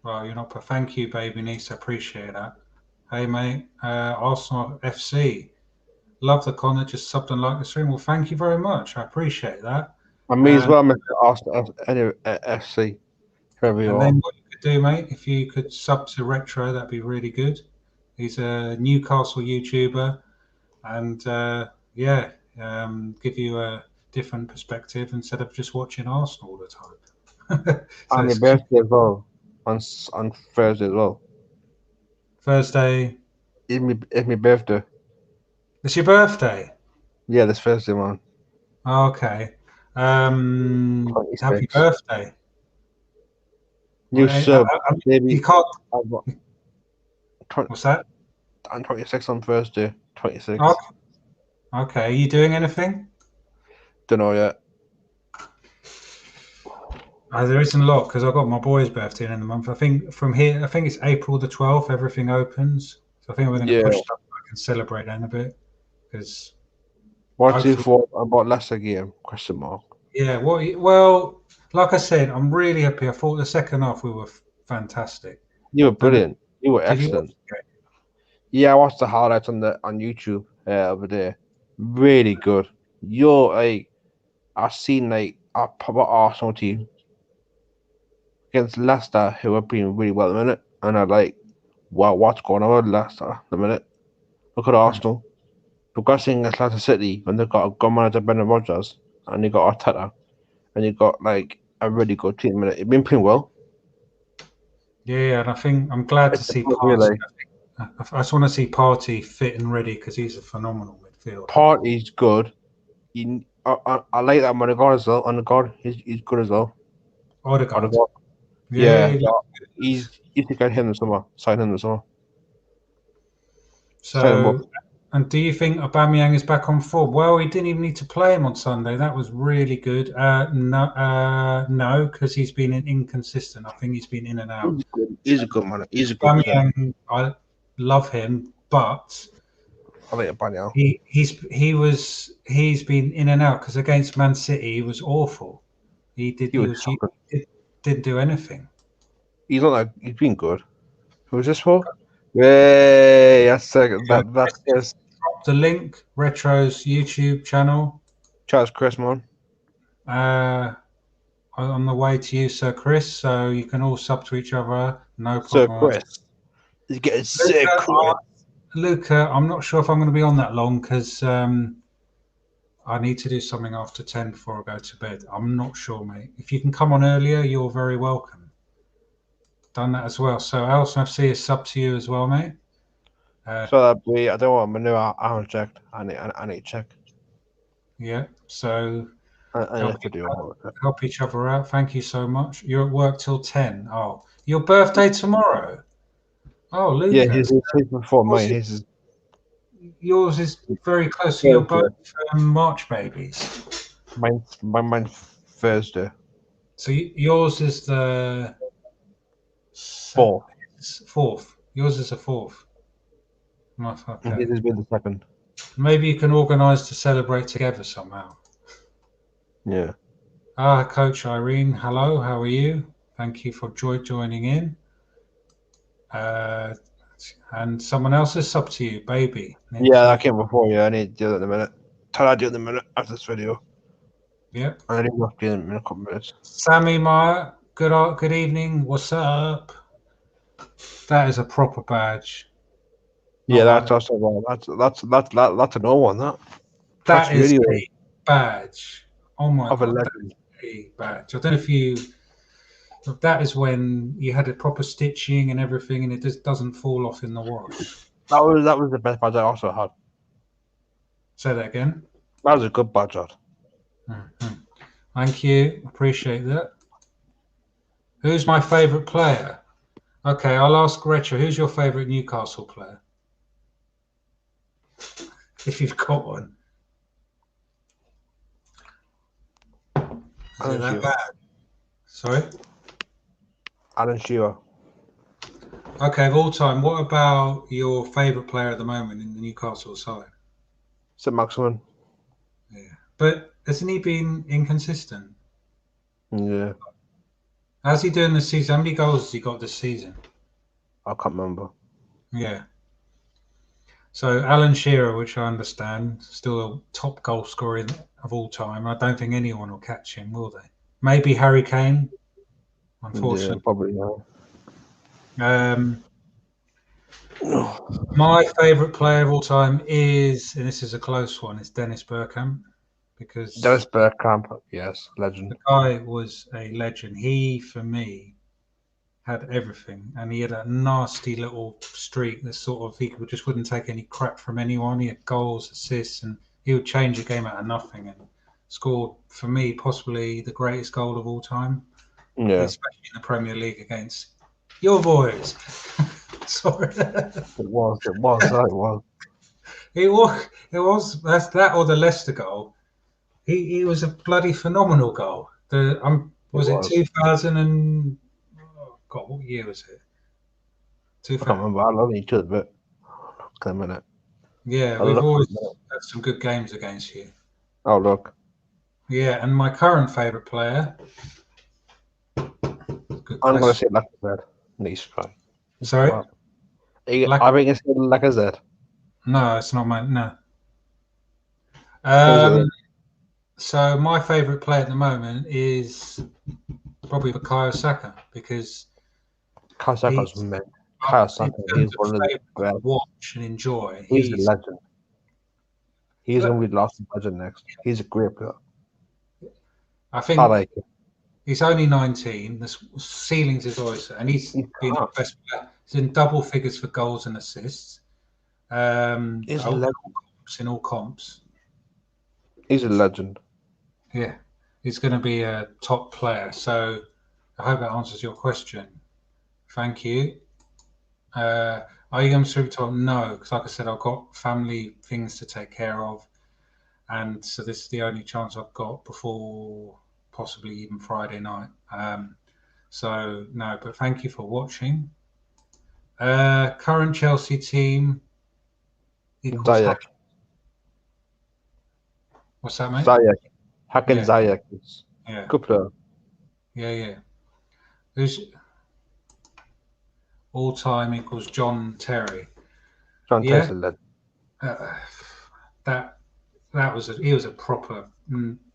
[SPEAKER 1] Well, you're not. But thank you, baby niece. I appreciate that. Hey, mate. Arsenal FC. Love the Connor. Just subbed and liked the stream. Well, thank you very much. I appreciate that.
[SPEAKER 2] And me as
[SPEAKER 1] Um,
[SPEAKER 2] well, Mr. Arsenal FC, whoever you
[SPEAKER 1] and
[SPEAKER 2] are.
[SPEAKER 1] then what you could do, mate, if you could sub to Retro, that'd be really good. He's a Newcastle YouTuber, and yeah, give you a different perspective instead of just watching Arsenal all the time. So
[SPEAKER 2] And my
[SPEAKER 1] it's
[SPEAKER 2] birthday as well. On Thursday as well.
[SPEAKER 1] Thursday.
[SPEAKER 2] It's my birthday.
[SPEAKER 1] It's your birthday.
[SPEAKER 2] Yeah, this Thursday, man.
[SPEAKER 1] Okay. Happy
[SPEAKER 2] 26.
[SPEAKER 1] birthday.
[SPEAKER 2] New
[SPEAKER 1] Well,
[SPEAKER 2] sub.
[SPEAKER 1] you
[SPEAKER 2] Maybe
[SPEAKER 1] can't.
[SPEAKER 2] I've got 20,
[SPEAKER 1] What's that?
[SPEAKER 2] I'm 26 on Thursday. 26.
[SPEAKER 1] Okay. Okay. Are you doing anything?
[SPEAKER 2] Don't know yet.
[SPEAKER 1] There isn't a lot because I've got my boy's birthday in the month. I think from here, I think it's April the 12th, everything opens. So I think we're going to
[SPEAKER 2] Yeah.
[SPEAKER 1] push that back and celebrate then a bit because
[SPEAKER 2] What's your
[SPEAKER 1] hopefully,
[SPEAKER 2] thought about Leicester game? Question mark.
[SPEAKER 1] yeah. Well, like I said, I'm really happy. I thought the second half we were fantastic.
[SPEAKER 2] You were
[SPEAKER 1] And
[SPEAKER 2] brilliant. You were
[SPEAKER 1] did you watch
[SPEAKER 2] excellent.
[SPEAKER 1] the game?
[SPEAKER 2] Yeah, I watched the highlights on YouTube over there. Really good. You're like I've seen like a proper Arsenal team against Leicester who are playing really well at the minute, and I like wow, what's going on with Leicester at the minute? Look at
[SPEAKER 1] Hmm.
[SPEAKER 2] Arsenal progressing against Leicester City when they've got a good manager Brendan Rodgers and they got Arteta and you got like a really good team. And it's been playing well.
[SPEAKER 1] Yeah, and I think I'm glad to
[SPEAKER 2] It's a
[SPEAKER 1] see
[SPEAKER 2] good
[SPEAKER 1] Party.
[SPEAKER 2] relay.
[SPEAKER 1] I just want to see Party fit and ready because he's a phenomenal midfielder.
[SPEAKER 2] Party's good. I like that Odegaard as well. Odegaard, he's good as well.
[SPEAKER 1] Odegaard.
[SPEAKER 2] Odegaard,
[SPEAKER 1] Yeah,
[SPEAKER 2] yeah,
[SPEAKER 1] he looks
[SPEAKER 2] he's
[SPEAKER 1] good.
[SPEAKER 2] you should get him this summer. Sign him this summer. Sign him up.
[SPEAKER 1] So, and do you think Aubameyang is back on form? Well, he didn't even need to play him on Sunday. That was really good. No, because he's been inconsistent. I think he's been in and out.
[SPEAKER 2] He's good. He's a good man. He's a good player.
[SPEAKER 1] Aubameyang, I love him, but
[SPEAKER 2] I like Banyal.
[SPEAKER 1] he's been in and out because against Man City he was awful.
[SPEAKER 2] He was shocking.
[SPEAKER 1] He didn't do anything.
[SPEAKER 2] He's not like he's been good. Who was this for? Yay! That's this.
[SPEAKER 1] The link, Retro's YouTube channel.
[SPEAKER 2] Charles Chris, man.
[SPEAKER 1] Uh, on the way to you, Sir Chris, so you can all sub to each other. No
[SPEAKER 2] Sir
[SPEAKER 1] problem.
[SPEAKER 2] Chris. He's getting sick.
[SPEAKER 1] Luca, Luca, I'm not sure if I'm going to be on that long because I need to do something after 10 before I go to bed. I'm not sure, mate. If you can come on earlier, you're very welcome. Done that as well. So Arsenal FC is sub to you as well, mate.
[SPEAKER 2] So that I don't want my new I haven't checked. I need to check.
[SPEAKER 1] Yeah. So
[SPEAKER 2] I
[SPEAKER 1] help,
[SPEAKER 2] need to do it.
[SPEAKER 1] help each other out. Thank you so much. You're at work till 10. Oh, your birthday tomorrow. Oh,
[SPEAKER 2] Yeah,
[SPEAKER 1] Lucas.
[SPEAKER 2] his before mine. His is
[SPEAKER 1] Yours is very close. So you're
[SPEAKER 2] Thursday.
[SPEAKER 1] both March babies.
[SPEAKER 2] Mine's Thursday.
[SPEAKER 1] So yours is the
[SPEAKER 2] 4th.
[SPEAKER 1] fourth. Yours is the fourth.
[SPEAKER 2] And
[SPEAKER 1] Okay.
[SPEAKER 2] his has been the 2nd.
[SPEAKER 1] Maybe you can organise to celebrate together somehow.
[SPEAKER 2] Yeah.
[SPEAKER 1] Coach Irene, hello. How are you? Thank you for joining in. And someone else is up to you, baby.
[SPEAKER 2] Yeah, that came before. Yeah, I need to do that in a minute. Tell I do it in a minute after this video.
[SPEAKER 1] Yep.
[SPEAKER 2] I need to do it in a couple of minutes.
[SPEAKER 1] Sammy Meyer, good evening. What's up? That is a proper badge.
[SPEAKER 2] Yeah,
[SPEAKER 1] Not
[SPEAKER 2] that's a no one. That's
[SPEAKER 1] that is
[SPEAKER 2] really
[SPEAKER 1] a badge. Oh my
[SPEAKER 2] of a
[SPEAKER 1] god,
[SPEAKER 2] legend.
[SPEAKER 1] that's a badge. I don't know if you. That is when you had a proper stitching and everything, and it just doesn't fall off in the wash.
[SPEAKER 2] That was the best badge I also had.
[SPEAKER 1] Say that again.
[SPEAKER 2] That was a good badge.
[SPEAKER 1] Mm-hmm. Thank you. Appreciate that. Who's my favourite player? Okay, I'll ask Retro. Who's your favourite Newcastle player? If you've got one. Is it that bad? Sorry?
[SPEAKER 2] Alan Shearer.
[SPEAKER 1] Okay, of all time, what about your favourite player at the moment in the Newcastle side?
[SPEAKER 2] St. Maximin.
[SPEAKER 1] Yeah. But hasn't he been inconsistent?
[SPEAKER 2] Yeah.
[SPEAKER 1] How's he doing this season? How many goals has he got this season?
[SPEAKER 2] I can't remember.
[SPEAKER 1] Yeah. So Alan Shearer, which I understand, still a top goal scorer of all time. I don't think anyone will catch him, will they? Maybe Harry Kane,
[SPEAKER 2] Yeah,
[SPEAKER 1] unfortunately.
[SPEAKER 2] probably. Yeah.
[SPEAKER 1] Um, my favourite player of all time is, and this is a close one, it's Dennis Bergkamp because
[SPEAKER 2] Dennis Bergkamp, yes,
[SPEAKER 1] the
[SPEAKER 2] legend.
[SPEAKER 1] guy was a legend. He, for me, had everything, and he had a nasty little streak that sort of just wouldn't take any crap from anyone. He had goals, assists, and he would change a game out of nothing and scored for me possibly the greatest goal of all time,
[SPEAKER 2] Yeah,
[SPEAKER 1] especially in the Premier League against your boys. Sorry,
[SPEAKER 2] it was. It was. It was.
[SPEAKER 1] that's that or the Leicester goal. He was a bloody phenomenal goal. The
[SPEAKER 2] It
[SPEAKER 1] was it
[SPEAKER 2] was.
[SPEAKER 1] 2000 and oh God, what year was it?
[SPEAKER 2] I can't
[SPEAKER 1] 2000.
[SPEAKER 2] remember. I love each other, but a minute.
[SPEAKER 1] Yeah,
[SPEAKER 2] I'll
[SPEAKER 1] we've
[SPEAKER 2] look
[SPEAKER 1] always
[SPEAKER 2] for a minute.
[SPEAKER 1] had some good games against you.
[SPEAKER 2] Oh, look.
[SPEAKER 1] Yeah, and my current favourite player. Good
[SPEAKER 2] I'm going to
[SPEAKER 1] question.
[SPEAKER 2] say Lacazette. Nice try.
[SPEAKER 1] Sorry,
[SPEAKER 2] Well,
[SPEAKER 1] Lack.
[SPEAKER 2] I think it's Lacazette.
[SPEAKER 1] No, it's not mine. No.
[SPEAKER 2] Who's it?
[SPEAKER 1] Um, so my favourite player at the moment is probably Bukayo Saka because
[SPEAKER 2] Kawasaka's
[SPEAKER 1] he's
[SPEAKER 2] meant.
[SPEAKER 1] in
[SPEAKER 2] Kawasaka,
[SPEAKER 1] terms
[SPEAKER 2] he's
[SPEAKER 1] of
[SPEAKER 2] one of the
[SPEAKER 1] favourite to
[SPEAKER 2] best.
[SPEAKER 1] watch and enjoy.
[SPEAKER 2] He's a
[SPEAKER 1] He's
[SPEAKER 2] legend. He's going
[SPEAKER 1] look,
[SPEAKER 2] to be lost in legend next. He's a great player.
[SPEAKER 1] I
[SPEAKER 2] I
[SPEAKER 1] think
[SPEAKER 2] like him.
[SPEAKER 1] he's only 19. The ceiling's his oyster, and he's
[SPEAKER 2] He's
[SPEAKER 1] been
[SPEAKER 2] calm.
[SPEAKER 1] our best player. He's in double figures for goals and assists.
[SPEAKER 2] He's a
[SPEAKER 1] All
[SPEAKER 2] legend.
[SPEAKER 1] comps, in all comps.
[SPEAKER 2] He's a legend.
[SPEAKER 1] Yeah, he's going to be a top player. So I hope that answers your question. Thank you. Are you going to stream talk? No, because like I said, I've got family things to take care of, and so this is the only chance I've got before possibly even Friday night. So no, but thank you for watching. Current Chelsea team equals
[SPEAKER 2] Ziyech.
[SPEAKER 1] what's that, mate?
[SPEAKER 2] Ziyech. Hakan
[SPEAKER 1] Yeah,
[SPEAKER 2] Ziyech is
[SPEAKER 1] yeah,
[SPEAKER 2] good player.
[SPEAKER 1] yeah. Who's all time equals John Terry?
[SPEAKER 2] John
[SPEAKER 1] Yeah,
[SPEAKER 2] Terry's a legend.
[SPEAKER 1] uh, that he was a proper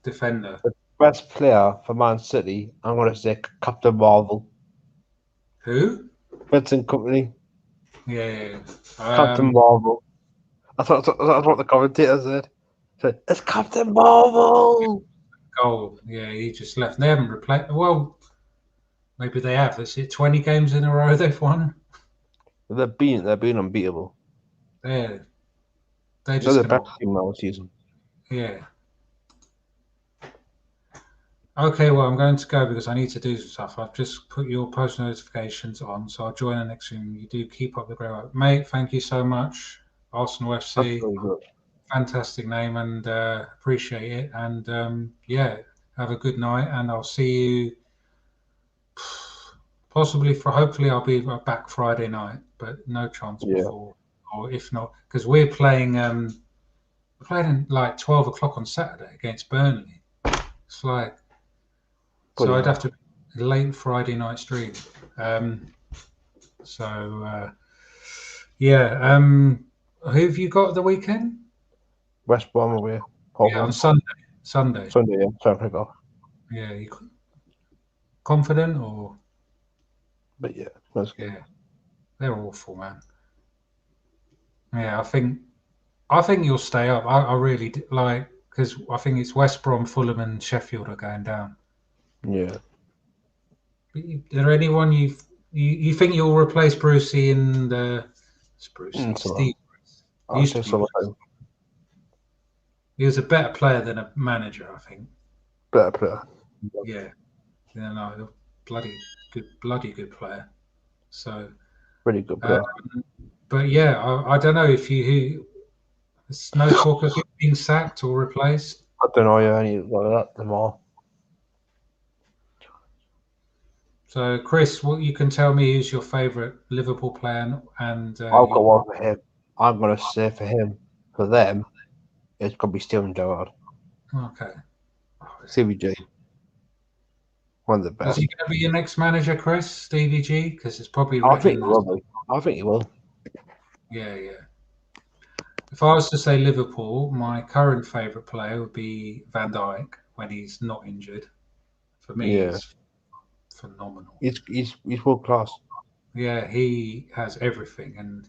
[SPEAKER 1] defender.
[SPEAKER 2] The best player for Man City, I'm going to say Captain Marvel.
[SPEAKER 1] Who?
[SPEAKER 2] Vincent Company.
[SPEAKER 1] Yeah.
[SPEAKER 2] Captain Marvel. That's what the commentator said. It's Captain Marvel.
[SPEAKER 1] Goal. Yeah, he just left. They haven't replaced. Well, maybe they have. Is it 20 games in a row they've won?
[SPEAKER 2] They're being unbeatable.
[SPEAKER 1] They're
[SPEAKER 2] They're
[SPEAKER 1] just
[SPEAKER 2] the
[SPEAKER 1] gonna.
[SPEAKER 2] best team now this season.
[SPEAKER 1] Yeah. Okay. Well, I'm going to go because I need to do some stuff. I've just put your post notifications on, so I'll join the next room. You do keep up the great work, mate. Thank you so much, Arsenal
[SPEAKER 2] That's
[SPEAKER 1] FC.
[SPEAKER 2] really good.
[SPEAKER 1] Fantastic name and appreciate it. And yeah, have a good night. And I'll see you possibly for hopefully I'll be back Friday night, but no chance
[SPEAKER 2] Yeah,
[SPEAKER 1] before. Or if not, because we're playing like 12 o'clock on Saturday against Burnley. It's like so
[SPEAKER 2] pretty
[SPEAKER 1] I'd have
[SPEAKER 2] hell.
[SPEAKER 1] to late Friday night stream. Um, so yeah, who have you got at the weekend?
[SPEAKER 2] West Brom away.
[SPEAKER 1] Yeah, on
[SPEAKER 2] Hopefully.
[SPEAKER 1] Sunday. Sunday.
[SPEAKER 2] Sunday, yeah. Try and pick off.
[SPEAKER 1] Yeah, you confident or
[SPEAKER 2] But yeah, that's good.
[SPEAKER 1] yeah, they're awful, man. Yeah, I think you'll stay up. I really like because I think it's West Brom, Fulham, and Sheffield are going down.
[SPEAKER 2] Yeah.
[SPEAKER 1] Is there anyone you think you'll replace Brucey and it's Brucey
[SPEAKER 2] So
[SPEAKER 1] Steve? He
[SPEAKER 2] I'll
[SPEAKER 1] used to
[SPEAKER 2] say
[SPEAKER 1] be.
[SPEAKER 2] summertime.
[SPEAKER 1] He was a better player than a manager, I think.
[SPEAKER 2] Better player.
[SPEAKER 1] Yeah, no, bloody good player. So,
[SPEAKER 2] Pretty good
[SPEAKER 1] uh,
[SPEAKER 2] player.
[SPEAKER 1] but yeah, I don't know if there's no talk of him being sacked or replaced.
[SPEAKER 2] I don't know yeah, any like that them all.
[SPEAKER 1] So, Chris, what you can tell me is your favourite Liverpool player and
[SPEAKER 2] I'll go
[SPEAKER 1] your
[SPEAKER 2] on for him. I'm gonna say for him, for them, it's gonna be Steven Gerrard.
[SPEAKER 1] okay.
[SPEAKER 2] CBG. One of the
[SPEAKER 1] Is he
[SPEAKER 2] best.
[SPEAKER 1] going to be your next manager, Chris? Stevie G? Because it's probably
[SPEAKER 2] I think he
[SPEAKER 1] written.
[SPEAKER 2] will be. I think he will.
[SPEAKER 1] Yeah, yeah. If I was to say Liverpool, my current favourite player would be Van Dijk when he's not injured. For me,
[SPEAKER 2] Yeah,
[SPEAKER 1] he's phenomenal.
[SPEAKER 2] he's world class.
[SPEAKER 1] Yeah, he has everything, and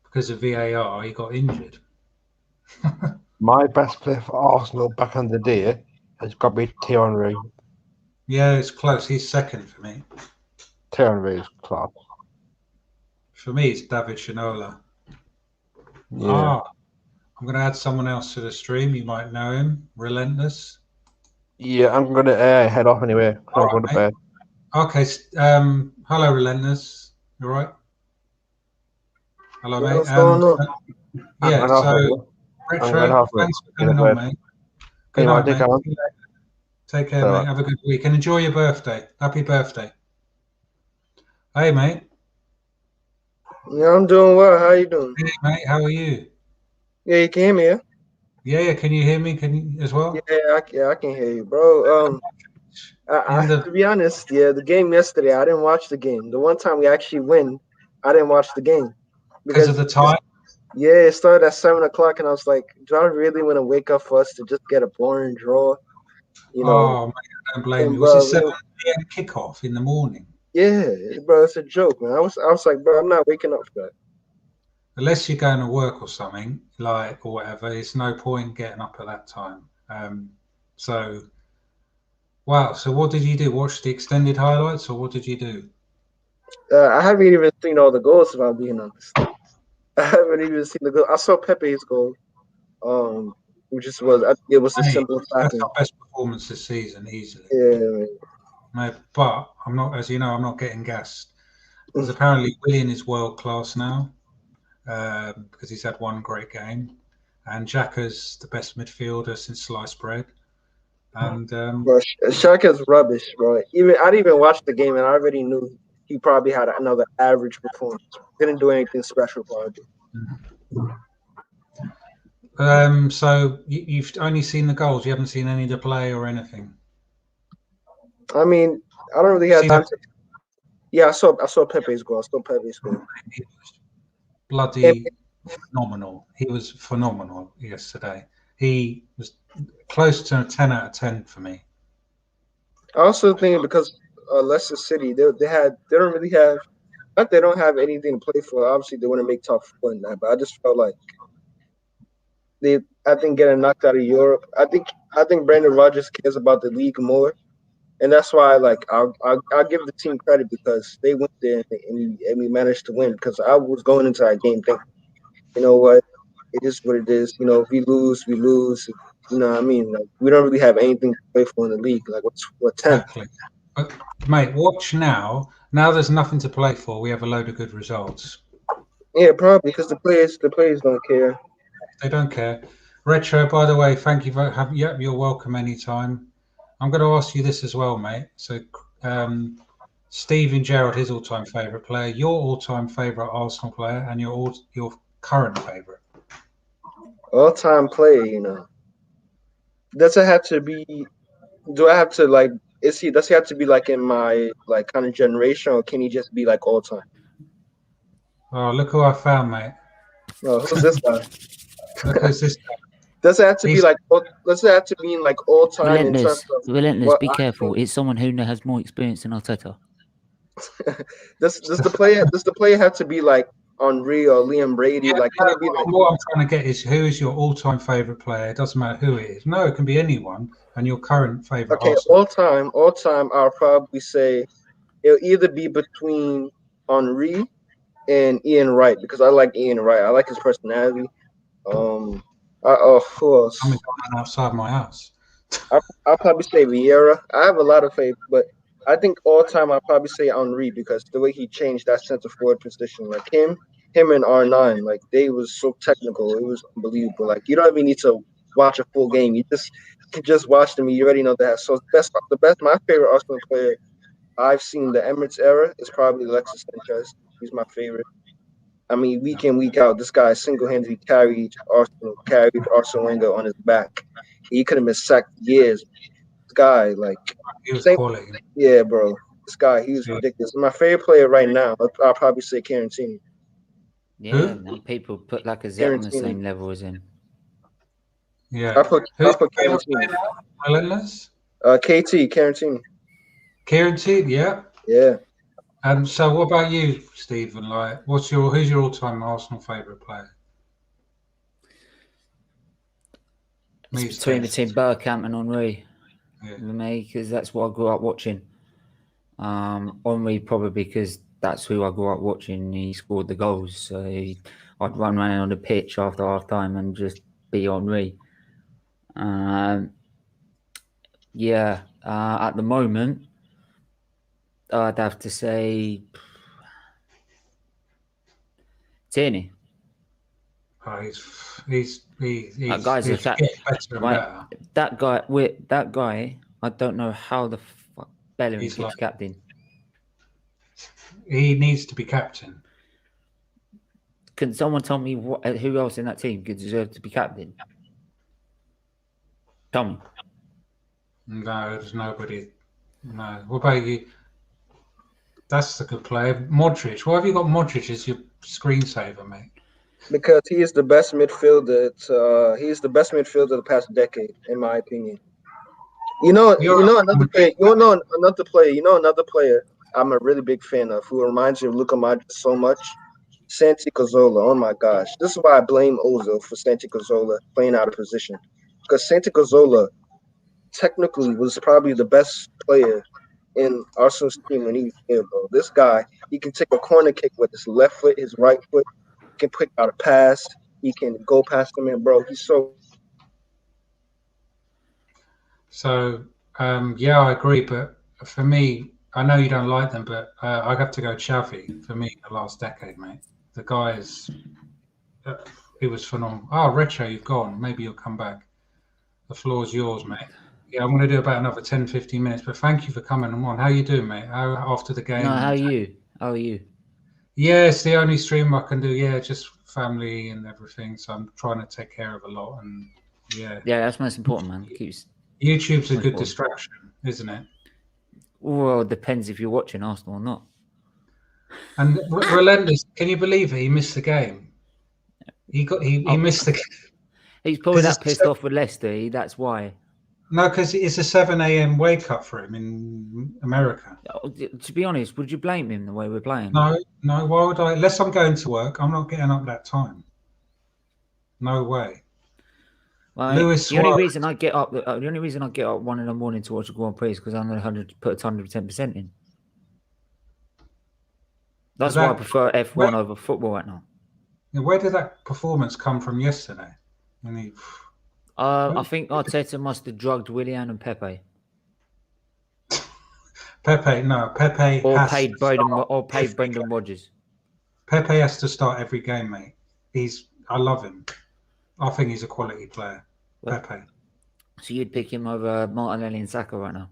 [SPEAKER 1] because of VAR, he got injured.
[SPEAKER 2] My best player for Arsenal back in the day has got to be Thierry.
[SPEAKER 1] Yeah, it's close. He's second for me.
[SPEAKER 2] Thierry is class.
[SPEAKER 1] For me, it's David Shinola.
[SPEAKER 2] Yeah,
[SPEAKER 1] Ah, I'm going to add someone else to the stream. You might know him. Relentless.
[SPEAKER 2] yeah. I'm gonna head off anyway because
[SPEAKER 1] All
[SPEAKER 2] I'm going to
[SPEAKER 1] right, mate.
[SPEAKER 2] bed.
[SPEAKER 1] Okay. Hello, Relentless. You all right? Hello,
[SPEAKER 3] Yeah,
[SPEAKER 1] mate.
[SPEAKER 3] what's going on?
[SPEAKER 2] I'm
[SPEAKER 1] Yeah.
[SPEAKER 2] going off,
[SPEAKER 1] So
[SPEAKER 2] mate. I'm going
[SPEAKER 1] Retro,
[SPEAKER 2] off, mate.
[SPEAKER 1] thanks for
[SPEAKER 2] In a
[SPEAKER 1] coming on,
[SPEAKER 2] bed.
[SPEAKER 1] mate. Good
[SPEAKER 2] Anyway,
[SPEAKER 1] night,
[SPEAKER 2] take
[SPEAKER 1] mate.
[SPEAKER 2] care, man.
[SPEAKER 1] Take care,
[SPEAKER 2] So,
[SPEAKER 1] mate. Have a good week and enjoy your birthday. Happy birthday. Hey, mate.
[SPEAKER 3] Yeah, I'm doing well. How you doing?
[SPEAKER 1] Hey, mate. How are you?
[SPEAKER 3] Yeah, you can hear me, yeah?
[SPEAKER 1] Yeah, yeah. Can you hear me? Can you as well?
[SPEAKER 3] Yeah, I can hear you, bro.
[SPEAKER 1] In the
[SPEAKER 3] To be honest, yeah, the game yesterday, I didn't watch the game. The one time we actually win, I didn't watch the game
[SPEAKER 1] because of
[SPEAKER 3] because
[SPEAKER 1] the time.
[SPEAKER 3] yeah, it started at 7 o'clock, and I was like, do I really want to wake up for us to just get a boring draw? You know,
[SPEAKER 1] Oh, mate, I don't blame
[SPEAKER 3] and
[SPEAKER 1] you. Was it
[SPEAKER 3] bro,
[SPEAKER 1] 7 p.m. kickoff in the morning?
[SPEAKER 3] yeah, bro, it's a joke, man. I was like, bro, I'm not waking up for that.
[SPEAKER 1] Unless you're going to work or something, like or whatever, it's no point getting up at that time. So wow. So what did you do? Watch the extended highlights, or what did you do?
[SPEAKER 3] I haven't even seen all the goals, if I'm being honest. I haven't even seen the goal. I saw Pepe's goal. Um, which just was I think it was a
[SPEAKER 1] Hey,
[SPEAKER 3] simple
[SPEAKER 1] that's
[SPEAKER 3] tackling.
[SPEAKER 1] our best performance this season, easily.
[SPEAKER 3] Yeah,
[SPEAKER 1] No, but I'm not, as you know, I'm not getting gassed because apparently Willian is world class now because he's had one great game, and Xhaka's the best midfielder since sliced bread. And
[SPEAKER 3] bro, Shaka's rubbish, bro. Even I didn't even watch the game, and I already knew he probably had another average performance. Didn't do anything special, probably.
[SPEAKER 1] so you've only seen the goals. You haven't seen any of the play or anything.
[SPEAKER 3] I mean, I don't really
[SPEAKER 1] You
[SPEAKER 3] have
[SPEAKER 1] see that
[SPEAKER 3] time to. Yeah, I saw Pepe's goal. I saw Pepe's goal.
[SPEAKER 1] he was
[SPEAKER 3] And
[SPEAKER 1] bloody phenomenal. He was phenomenal yesterday. He was close to a 10 out of 10 for me.
[SPEAKER 3] I also think because Leicester City, they don't really have. Not they don't have anything to play for. Obviously, they want to make top four in that, but I just felt like they. I think getting knocked out of Europe. I think Brandon Rodgers cares about the league more. And that's why, like, I'll give the team credit because they went there and we managed to win. Because I was going into that game thinking, you know what, it is what it is. You know, if we lose, we lose. You know what I mean? Like, we don't really have anything to play for in the league. Like, what 10th?
[SPEAKER 1] Exactly. But mate, watch now. Now there's nothing to play for. We have a load of good results.
[SPEAKER 3] Yeah, probably because the players don't care.
[SPEAKER 1] They don't care. Retro, by the way, thank you for having. Yep, you're welcome anytime. I'm going to ask you this as well, mate. So, Steven Gerrard, his all-time favourite player, your all-time favourite Arsenal player, and your current favourite.
[SPEAKER 3] All time player, you know. Does it have to be? Do I have to like? Does he have to be like in my like kind of generation, or can he just be like all time?
[SPEAKER 1] Oh, look who I found, mate.
[SPEAKER 3] No, who's this guy?
[SPEAKER 1] Look who's this.
[SPEAKER 3] Does it have to be
[SPEAKER 1] He's
[SPEAKER 3] like? Does it have to be in like all time in terms
[SPEAKER 4] Relentless,
[SPEAKER 3] of
[SPEAKER 4] relentless.
[SPEAKER 3] what
[SPEAKER 4] Be
[SPEAKER 3] I
[SPEAKER 4] careful.
[SPEAKER 3] think?
[SPEAKER 4] It's someone who has more experience than Arteta.
[SPEAKER 3] Does the player have to be like Henri or Liam Brady?
[SPEAKER 1] yeah.
[SPEAKER 3] Like, can
[SPEAKER 1] No,
[SPEAKER 3] it be like?
[SPEAKER 1] what I'm trying to get is who is your all-time favourite player? It doesn't matter who it is. No, it can be anyone, and your current favourite
[SPEAKER 3] Okay,
[SPEAKER 1] Arsenal.
[SPEAKER 3] all time. I'll probably say it'll either be between Henri and Ian Wright because I like Ian Wright. I like his personality. Um, who
[SPEAKER 1] I'm
[SPEAKER 3] else?
[SPEAKER 1] going outside my house.
[SPEAKER 3] I'll probably say Vieira. I have a lot of faith, but I think all time I'll probably say Henri because the way he changed that center forward position, like him and R9, like they was so technical. It was unbelievable. Like you don't even need to watch a full game. You can just watch them. You already know that. So the best, my favorite Arsenal player I've seen the Emirates era is probably Alexis Sanchez. He's my favorite. I mean, week in, week out, this guy single-handedly carried Arsene Wenger on his back. He could have been sacked years. This guy, like,
[SPEAKER 1] He was
[SPEAKER 3] same,
[SPEAKER 1] quality.
[SPEAKER 3] yeah, bro. This guy, he was
[SPEAKER 1] Yeah.
[SPEAKER 3] ridiculous. My favorite player right now, I'll probably say Kieran Tierney.
[SPEAKER 4] Yeah, man. People put Lacazette on the
[SPEAKER 3] Guaranteed.
[SPEAKER 4] same level as him.
[SPEAKER 1] Yeah.
[SPEAKER 3] I put
[SPEAKER 1] Who's your favourite
[SPEAKER 3] Guaranteed.
[SPEAKER 1] player now? Relentless?
[SPEAKER 3] KT, Guaranteed.
[SPEAKER 1] Guaranteed, yeah.
[SPEAKER 3] Yeah.
[SPEAKER 1] So what about you, Stephen? Like, who's your all-time Arsenal favourite player?
[SPEAKER 4] It's
[SPEAKER 1] Me's
[SPEAKER 4] between
[SPEAKER 1] best.
[SPEAKER 4] Bergkamp and Henry
[SPEAKER 1] Yeah.
[SPEAKER 4] for me because that's what I grew up watching. Henry probably because that's who I grew up watching. He scored the goals, so I'd run around on the pitch after half time and just be Henry. Yeah, at the moment, I'd have to say Tierney.
[SPEAKER 1] Oh,
[SPEAKER 4] That guy's
[SPEAKER 1] he's
[SPEAKER 4] a
[SPEAKER 1] getting better and
[SPEAKER 4] right.
[SPEAKER 1] better.
[SPEAKER 4] That guy. I don't know how the fuck Bellerin
[SPEAKER 1] He's
[SPEAKER 4] keeps
[SPEAKER 1] like-
[SPEAKER 4] captain.
[SPEAKER 1] He needs to be captain.
[SPEAKER 4] Can someone tell me who else in that team could deserve to be captain? Tell me.
[SPEAKER 1] No, there's nobody. No. What about you? That's the good player. Modric. Why have you got Modric as your screensaver, mate?
[SPEAKER 3] Because he is the best midfielder. He's the best midfielder of the past decade, in my opinion. You know another player. You know another player. I'm a really big fan of who reminds me of Luka Modric so much. Santi Cazorla. Oh my gosh, this is why I blame Ozil for Santi Cazorla playing out of position. Because Santi Cazorla technically was probably the best player in Arsenal's team when he was here, bro. This guy, he can take a corner kick with his left foot, his right foot. He can pick out a pass. He can go past him, and bro, he's so.
[SPEAKER 1] So, yeah, I agree. But for me, I know you don't like them, but I have to go Xavi for me the last decade, mate. The guy is, he was phenomenal. Oh, Retro, you've gone. Maybe you'll come back. The floor's yours, mate. Yeah, I'm going to do about another 10, 15 minutes, but thank you for coming on. How you doing, mate? How after the game?
[SPEAKER 4] No, how are you? How are you?
[SPEAKER 1] Yeah, it's the only stream I can do. Yeah, just family and everything. So I'm trying to take care of a lot, and yeah,
[SPEAKER 4] Yeah, that's most important, man.
[SPEAKER 1] YouTube's a
[SPEAKER 4] Most
[SPEAKER 1] good
[SPEAKER 4] important.
[SPEAKER 1] distraction, isn't it?
[SPEAKER 4] Well, it depends if you're watching Arsenal or not.
[SPEAKER 1] And Relentless, can you believe it? He missed the game. He missed the game.
[SPEAKER 4] He's probably
[SPEAKER 1] 'Cause
[SPEAKER 4] that pissed off with Leicester. That's why.
[SPEAKER 1] No, because it's a 7 a.m. wake up for him in America.
[SPEAKER 4] To be honest, would you blame him the way we're playing?
[SPEAKER 1] No, why would I? Unless I'm going to work, I'm not getting up that time. No way.
[SPEAKER 4] Like,
[SPEAKER 1] Lewis
[SPEAKER 4] the only
[SPEAKER 1] Suarez.
[SPEAKER 4] reason I get up 1 in the morning to watch a Grand Prix is because I'm going to put 110% in. That's why I prefer F1 over football right now.
[SPEAKER 1] Where did that performance come from yesterday?
[SPEAKER 4] I think Arteta must have drugged Willian and Pepe.
[SPEAKER 1] Pepe
[SPEAKER 4] Or
[SPEAKER 1] has
[SPEAKER 4] paid
[SPEAKER 1] to
[SPEAKER 4] Brendan,
[SPEAKER 1] start
[SPEAKER 4] or paid
[SPEAKER 1] every
[SPEAKER 4] Brendan
[SPEAKER 1] game.
[SPEAKER 4] Rodgers.
[SPEAKER 1] Pepe has to start every game, mate. I love him. I think he's a quality player.
[SPEAKER 4] Well,
[SPEAKER 1] Pepe.
[SPEAKER 4] So you'd pick him over Martinelli and Saka right now?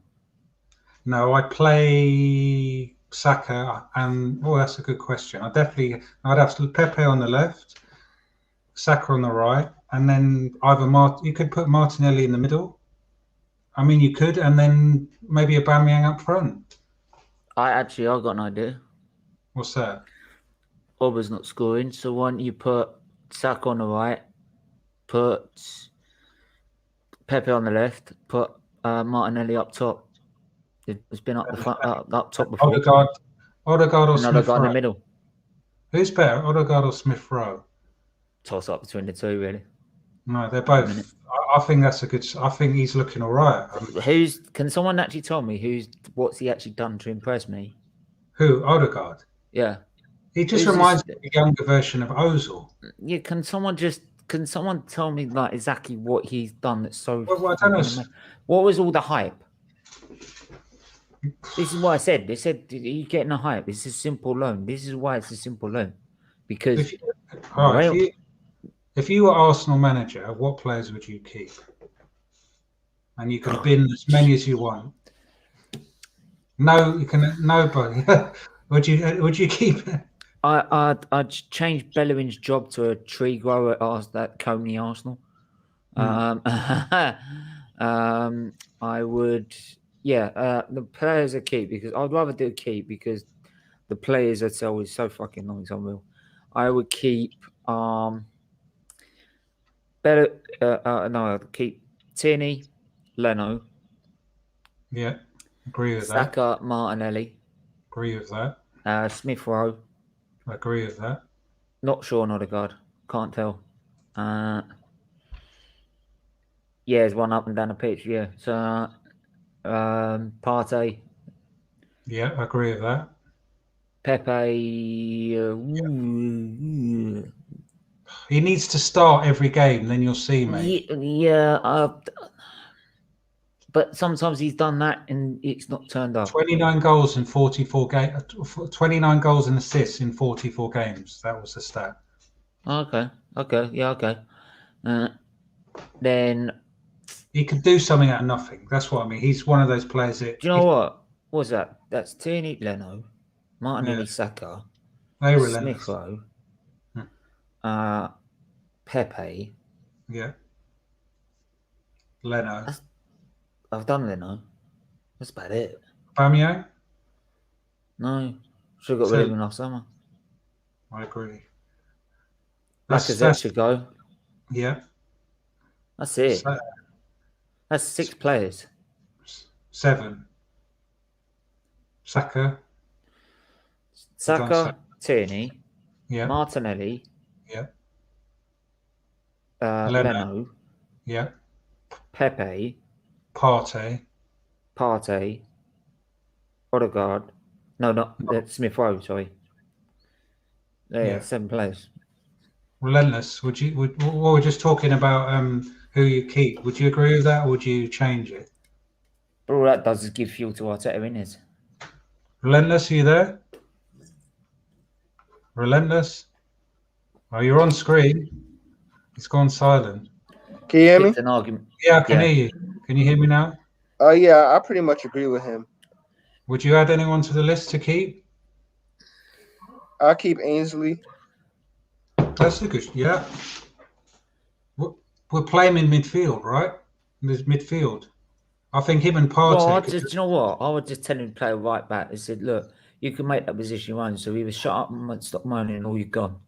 [SPEAKER 1] No, I'd play Saka, and that's a good question. I'd have Pepe on the left, Saka on the right, and then you could put Martinelli in the middle. I mean, you could, and then maybe Aubameyang up front.
[SPEAKER 4] I've got an idea.
[SPEAKER 1] What's that?
[SPEAKER 4] Oba's not scoring, so why don't you put Saka on the right, put Pepe on the left, put Martinelli up top. It's been up the front, up top before.
[SPEAKER 1] Odegaard or
[SPEAKER 4] Another
[SPEAKER 1] Smith
[SPEAKER 4] guy in the
[SPEAKER 1] Rowe?
[SPEAKER 4] middle.
[SPEAKER 1] Who's better, Odegaard or Smith Rowe?
[SPEAKER 4] Toss up between the two, really.
[SPEAKER 1] No, they're both. I think that's a good. I think he's looking all right.
[SPEAKER 4] Can someone actually tell me what's he actually done to impress me?
[SPEAKER 1] Who? Odegaard?
[SPEAKER 4] Yeah.
[SPEAKER 1] He just reminds me of a younger version of Ozil.
[SPEAKER 4] Yeah, can someone tell me like exactly what he's done that's so
[SPEAKER 1] Well, I don't know.
[SPEAKER 4] amazing? What was all the hype? This is what I said. They said, are you getting a hype? It's a simple loan. This is why it's a simple loan. Because
[SPEAKER 1] if you were Arsenal manager, what players would you keep? And you can bin as many as you want. No, you can nobody. Would you keep it?
[SPEAKER 4] I'd change Bellerin's job to a tree grower at that Coney Arsenal. I would, the players are key because I'd rather do keep because the players I sell is so fucking long, it's unreal. I would keep no, I'd keep Tierney, Leno,
[SPEAKER 1] Yeah, agree with that.
[SPEAKER 4] Saka, Martinelli,
[SPEAKER 1] Agree with that.
[SPEAKER 4] Smith Rowe.
[SPEAKER 1] Agree with that.
[SPEAKER 4] Not sure on Odegaard. Can't tell. Yeah, there's one up and down the pitch. Yeah. So, Partey,
[SPEAKER 1] Yeah, I agree with that.
[SPEAKER 4] Pepe.
[SPEAKER 1] He needs to start every game, then you'll see, mate.
[SPEAKER 4] Yeah. But sometimes he's done that and it's not turned up.
[SPEAKER 1] 29 goals in 44 games. 29 goals and assists in 44 games. That was the stat.
[SPEAKER 4] Okay. Yeah. Okay. Then
[SPEAKER 1] He could do something out of nothing. That's what I mean. He's one of those players that.
[SPEAKER 4] do you know what? What's that? That's Tierney, Leno, Martinelli, Saka,
[SPEAKER 1] They relentless.
[SPEAKER 4] Smith Rowe, Pepe.
[SPEAKER 1] Yeah. Leno.
[SPEAKER 4] I've done Leno. That's about it.
[SPEAKER 1] Aubameyang?
[SPEAKER 4] No, should have got rid of him last summer.
[SPEAKER 1] I agree.
[SPEAKER 4] Lacazette should go.
[SPEAKER 1] Yeah.
[SPEAKER 4] That's it. That's 6 players.
[SPEAKER 1] 7. Saka.
[SPEAKER 4] Tierney,
[SPEAKER 1] Yeah.
[SPEAKER 4] Martinelli,
[SPEAKER 1] Yeah.
[SPEAKER 4] Leno,
[SPEAKER 1] Yeah.
[SPEAKER 4] Pepe,
[SPEAKER 1] Partey.
[SPEAKER 4] Odegaard. No, not Smith Rowe. Sorry. Yeah, 7 players.
[SPEAKER 1] Relentless. What we're just talking about who you keep. Would you agree with that, or would you change it?
[SPEAKER 4] But all that does is give fuel to Arteta, innit?
[SPEAKER 1] Relentless, are you there? Relentless? Oh, you're on screen. It's gone silent.
[SPEAKER 3] Can you hear me?
[SPEAKER 4] It's an argument.
[SPEAKER 1] Yeah, I can hear you. Can you hear me now?
[SPEAKER 3] Yeah, I pretty much agree with him.
[SPEAKER 1] Would you add anyone to the list to keep?
[SPEAKER 3] I'll keep Ainsley.
[SPEAKER 1] That's a good. Yeah. We're playing in midfield, right? There's midfield. I think him and Partey.
[SPEAKER 4] Well, do you know what? I would just tell him to play right back. I said, look, you can make that position your own. So either shut up and stop moaning, or you're gone.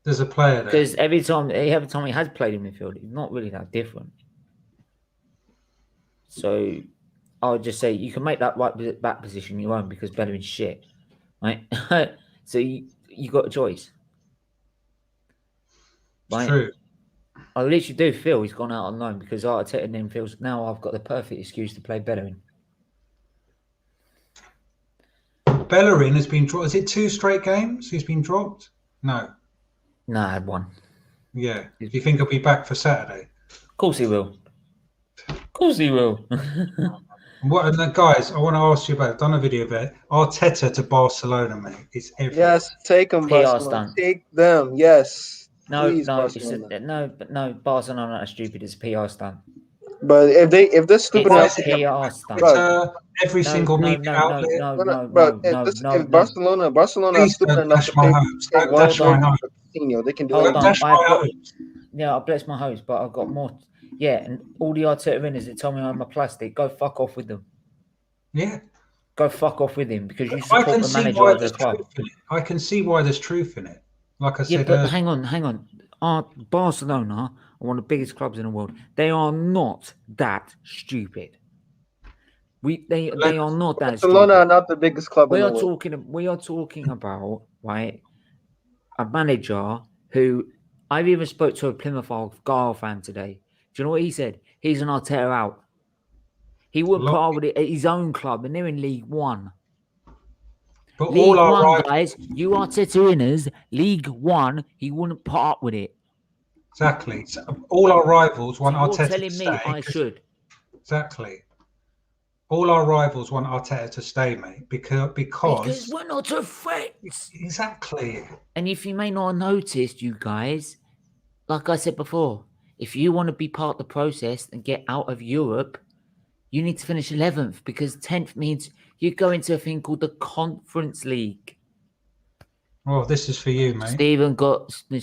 [SPEAKER 1] There's a player there.
[SPEAKER 4] Because every time he has played in midfield, he's not really that different. So I would just say you can make that right back position your own because Bellerin's shit, right? So you got a choice.
[SPEAKER 1] It's true.
[SPEAKER 4] I literally do feel he's gone out on loan because Arteta then feels now I've got the perfect excuse to play Bellerin.
[SPEAKER 1] Bellerin has been dropped. Is it 2 straight games he's been dropped? No.
[SPEAKER 4] No, I had 1.
[SPEAKER 1] Yeah. Do you think he'll be back for Saturday?
[SPEAKER 4] Of course he will. Of course he will.
[SPEAKER 1] Guys, I want to ask you about. I've done a video about it. Arteta to Barcelona, mate. It's everything.
[SPEAKER 3] Yes, take them, Barcelona. Take them. Yes.
[SPEAKER 4] No,
[SPEAKER 3] Please,
[SPEAKER 4] no, Barcelona are stupid. It's a PR stunt.
[SPEAKER 3] But if they're stupid enough
[SPEAKER 4] to PR stunt.
[SPEAKER 1] Every single media outlet.
[SPEAKER 3] If Barcelona are stupid enough to pay $1 they can do it.
[SPEAKER 4] Yeah, I bless my hopes, but I've got more. Yeah, and all the Arteta winners that tell me I'm a plastic, go fuck off with them.
[SPEAKER 1] Yeah.
[SPEAKER 4] Go fuck off with him because you support the manager of the club.
[SPEAKER 1] I can see why there's truth in it. Like I said,
[SPEAKER 4] yeah, but hang on. Barcelona are one of the biggest clubs in the world. They are not that stupid. They are not that.
[SPEAKER 3] Barcelona are not the biggest club in the world.
[SPEAKER 4] We are talking about right a manager who I've even spoke to a Plymouth Argyle fan today. Do you know what he said? He's an Arteta out. He wouldn't put up with it at his own club, and they're in League One.
[SPEAKER 1] But
[SPEAKER 4] League One, guys, you Arteta winners, League One, he wouldn't put up with it.
[SPEAKER 1] Exactly. So all our rivals want Arteta to stay.
[SPEAKER 4] You're telling me I should.
[SPEAKER 1] Exactly. All our rivals want Arteta to stay, mate, because
[SPEAKER 4] we're not a threat.
[SPEAKER 1] Exactly.
[SPEAKER 4] And if you may not have noticed, you guys, like I said before, if you want to be part of the process and get out of Europe, you need to finish 11th because 10th means you go into a thing called the Conference League.
[SPEAKER 1] Well, this is for you, mate.
[SPEAKER 4] Stephen got no,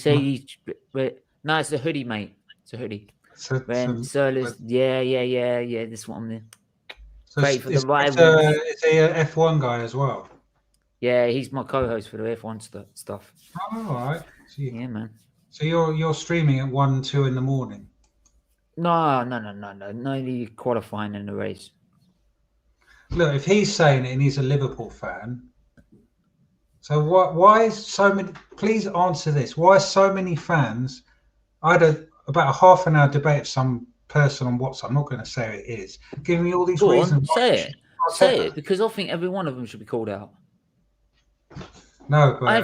[SPEAKER 4] it's a hoodie, mate. It's a hoodie. Yeah. This one.
[SPEAKER 1] So Great for the rivals. Is he an F1 guy as well?
[SPEAKER 4] Yeah, he's my co-host for the F1 stuff.
[SPEAKER 1] Oh, all right.
[SPEAKER 4] Yeah, man.
[SPEAKER 1] So you're streaming at 1, 2 in the morning.
[SPEAKER 4] No, the qualifying in the race.
[SPEAKER 1] Look, if he's saying it and he's a Liverpool fan, so why is so many? Please answer this. Why so many fans? I had about a half an hour debate with some person on WhatsApp. I'm not going to say who it is, giving me all these
[SPEAKER 4] Go on,
[SPEAKER 1] reasons.
[SPEAKER 4] say it, because I think every one of them should be called out.
[SPEAKER 1] No, but
[SPEAKER 4] I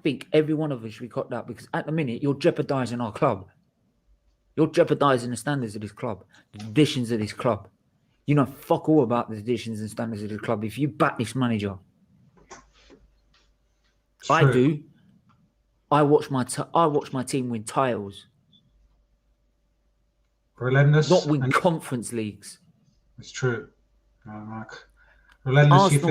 [SPEAKER 4] think every one of them should be called out because at the minute you're jeopardising our club. You're jeopardising the standards of this club, the traditions of this club. You know, fuck all about the traditions and standards of the club. If you back this manager, I
[SPEAKER 1] true.
[SPEAKER 4] do. I watch my team win titles,
[SPEAKER 1] Relentless.
[SPEAKER 4] not win conference leagues.
[SPEAKER 1] It's true. Relentless.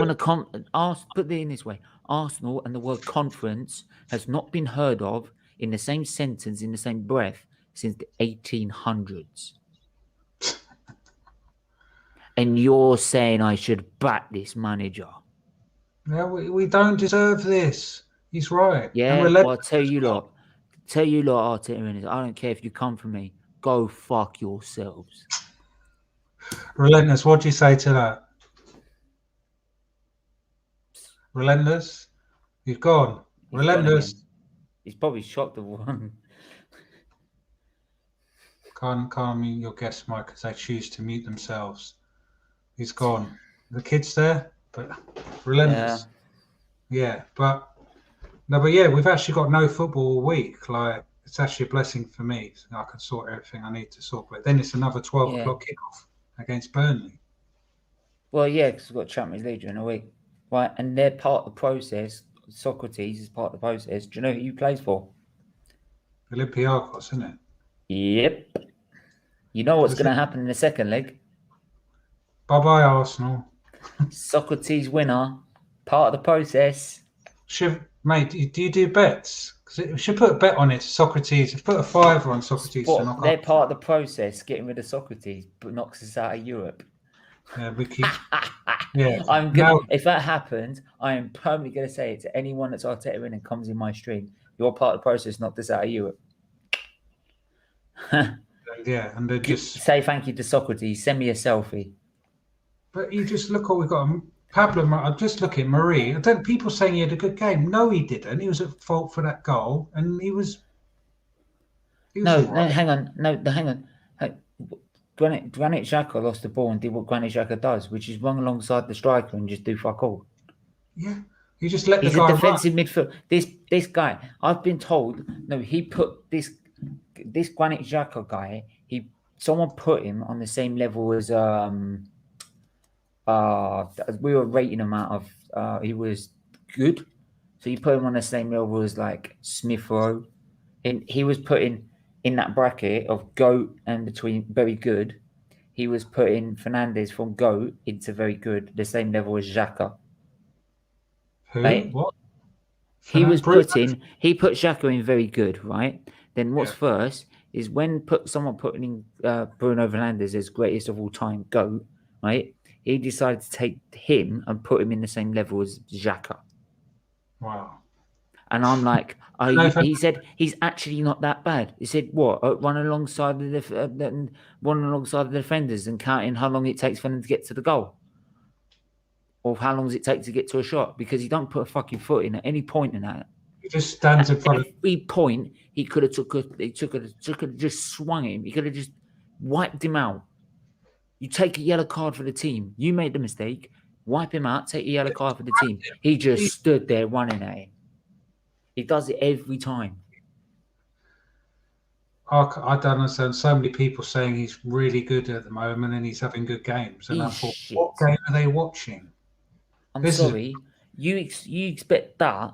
[SPEAKER 4] Arsenal put it in this way: Arsenal and the word conference has not been heard of in the same sentence, in the same breath, since the 1800s. And you're saying I should back this manager?
[SPEAKER 1] No, we don't deserve this. He's right.
[SPEAKER 4] Yeah, well, I'll tell you lot, Arteta, I don't care if you come for me. Go fuck yourselves.
[SPEAKER 1] Relentless, what do you say to that? Relentless? He's gone. Relentless.
[SPEAKER 4] He's probably shocked at one.
[SPEAKER 1] Can't mute your guest mic because they choose to mute themselves. He's gone. The kid's there, but relentless. Yeah, but yeah, we've actually got no football all week. Like, it's actually a blessing for me. I can sort everything I need to sort. But then it's another 12 o'clock kickoff against Burnley.
[SPEAKER 4] Well, yeah, because we've got Champions League during the week. Right, and they're part of the process. Socrates is part of the process. Do you know who he plays for?
[SPEAKER 1] Olympiacos, isn't it?
[SPEAKER 4] Yep. You know what's going to happen in the second leg?
[SPEAKER 1] Bye-bye, Arsenal.
[SPEAKER 4] Socrates winner, part of the process.
[SPEAKER 1] Mate, do you do bets? Because we should put a bet on it. Socrates, put a $5 on Socrates.
[SPEAKER 4] They're part of the process. Getting rid of Socrates, but knocks us out of Europe.
[SPEAKER 1] Yeah, we keep. Yeah,
[SPEAKER 4] I'm gonna. If that happens, I am permanently going to say it to anyone that's Arteta in and comes in my stream. You're part of the process. Knocked us out of Europe.
[SPEAKER 1] Yeah, and they just
[SPEAKER 4] say thank you to Socrates. Send me a selfie.
[SPEAKER 1] But you just look what we got. Pablo, I'm just looking. Marie, people saying he had a good game. No, he didn't. He was at fault for that goal, and he was
[SPEAKER 4] no, hang on. Granit Xhaka lost the ball and did what Granit Xhaka does, which is run alongside the striker and just do fuck all.
[SPEAKER 1] Yeah, you just let
[SPEAKER 4] He's
[SPEAKER 1] the guy.
[SPEAKER 4] He's a defensive midfield. This guy, I've been told. No, he put this Granit Xhaka guy. Someone put him on the same level as we were rating him out of. He was good, so you put him on the same level as like Smith Rowe, and he was putting in that bracket of GOAT and between very good. He was putting Fernandes from GOAT into very good, the same level as Xhaka.
[SPEAKER 1] Who?
[SPEAKER 4] Right?
[SPEAKER 1] What?
[SPEAKER 4] He put Xhaka in very good, right? Then what's first is when someone putting in Bruno Fernandes as greatest of all time, GOAT, right? He decided to take him and put him in the same level as Xhaka.
[SPEAKER 1] Wow.
[SPEAKER 4] And I'm like, he said he's actually not that bad. He said, what? Run alongside the defenders and counting how long it takes for them to get to the goal, or how long does it take to get to a shot? Because he don't put a fucking foot in at any point in that.
[SPEAKER 1] He just stands in front
[SPEAKER 4] of every point. He could have just swung him. He could have just wiped him out. You take a yellow card for the team. You made the mistake. Wipe him out. Take a yellow card for the team. He just stood there running at him. He does it every time.
[SPEAKER 1] I don't understand. So many people saying he's really good at the moment and he's having good games. And I thought, what game are they watching?
[SPEAKER 4] I'm sorry. You expect that,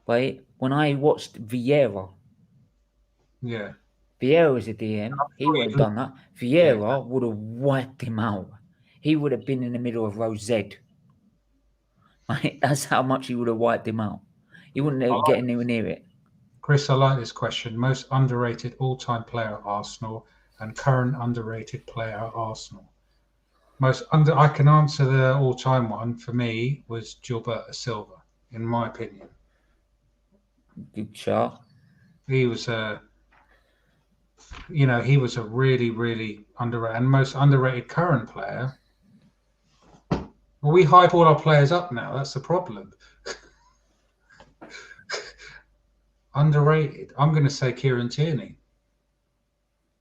[SPEAKER 4] right? When I watched Vieira.
[SPEAKER 1] Yeah.
[SPEAKER 4] Vieira was a DM. He would have done that. Vieira would have wiped him out. He would have been in the middle of row Z. Right? That's how much he would have wiped him out. He wouldn't get anywhere near it.
[SPEAKER 1] Chris, I like this question. Most underrated all-time player at Arsenal and current underrated player at Arsenal. I can answer the all-time one for me was Gilberto Silva, in my opinion.
[SPEAKER 4] Good shot.
[SPEAKER 1] He was he was a really, really underrated and most underrated current player. Well, we hype all our players up now. That's the problem. Underrated. I'm going to say Kieran Tierney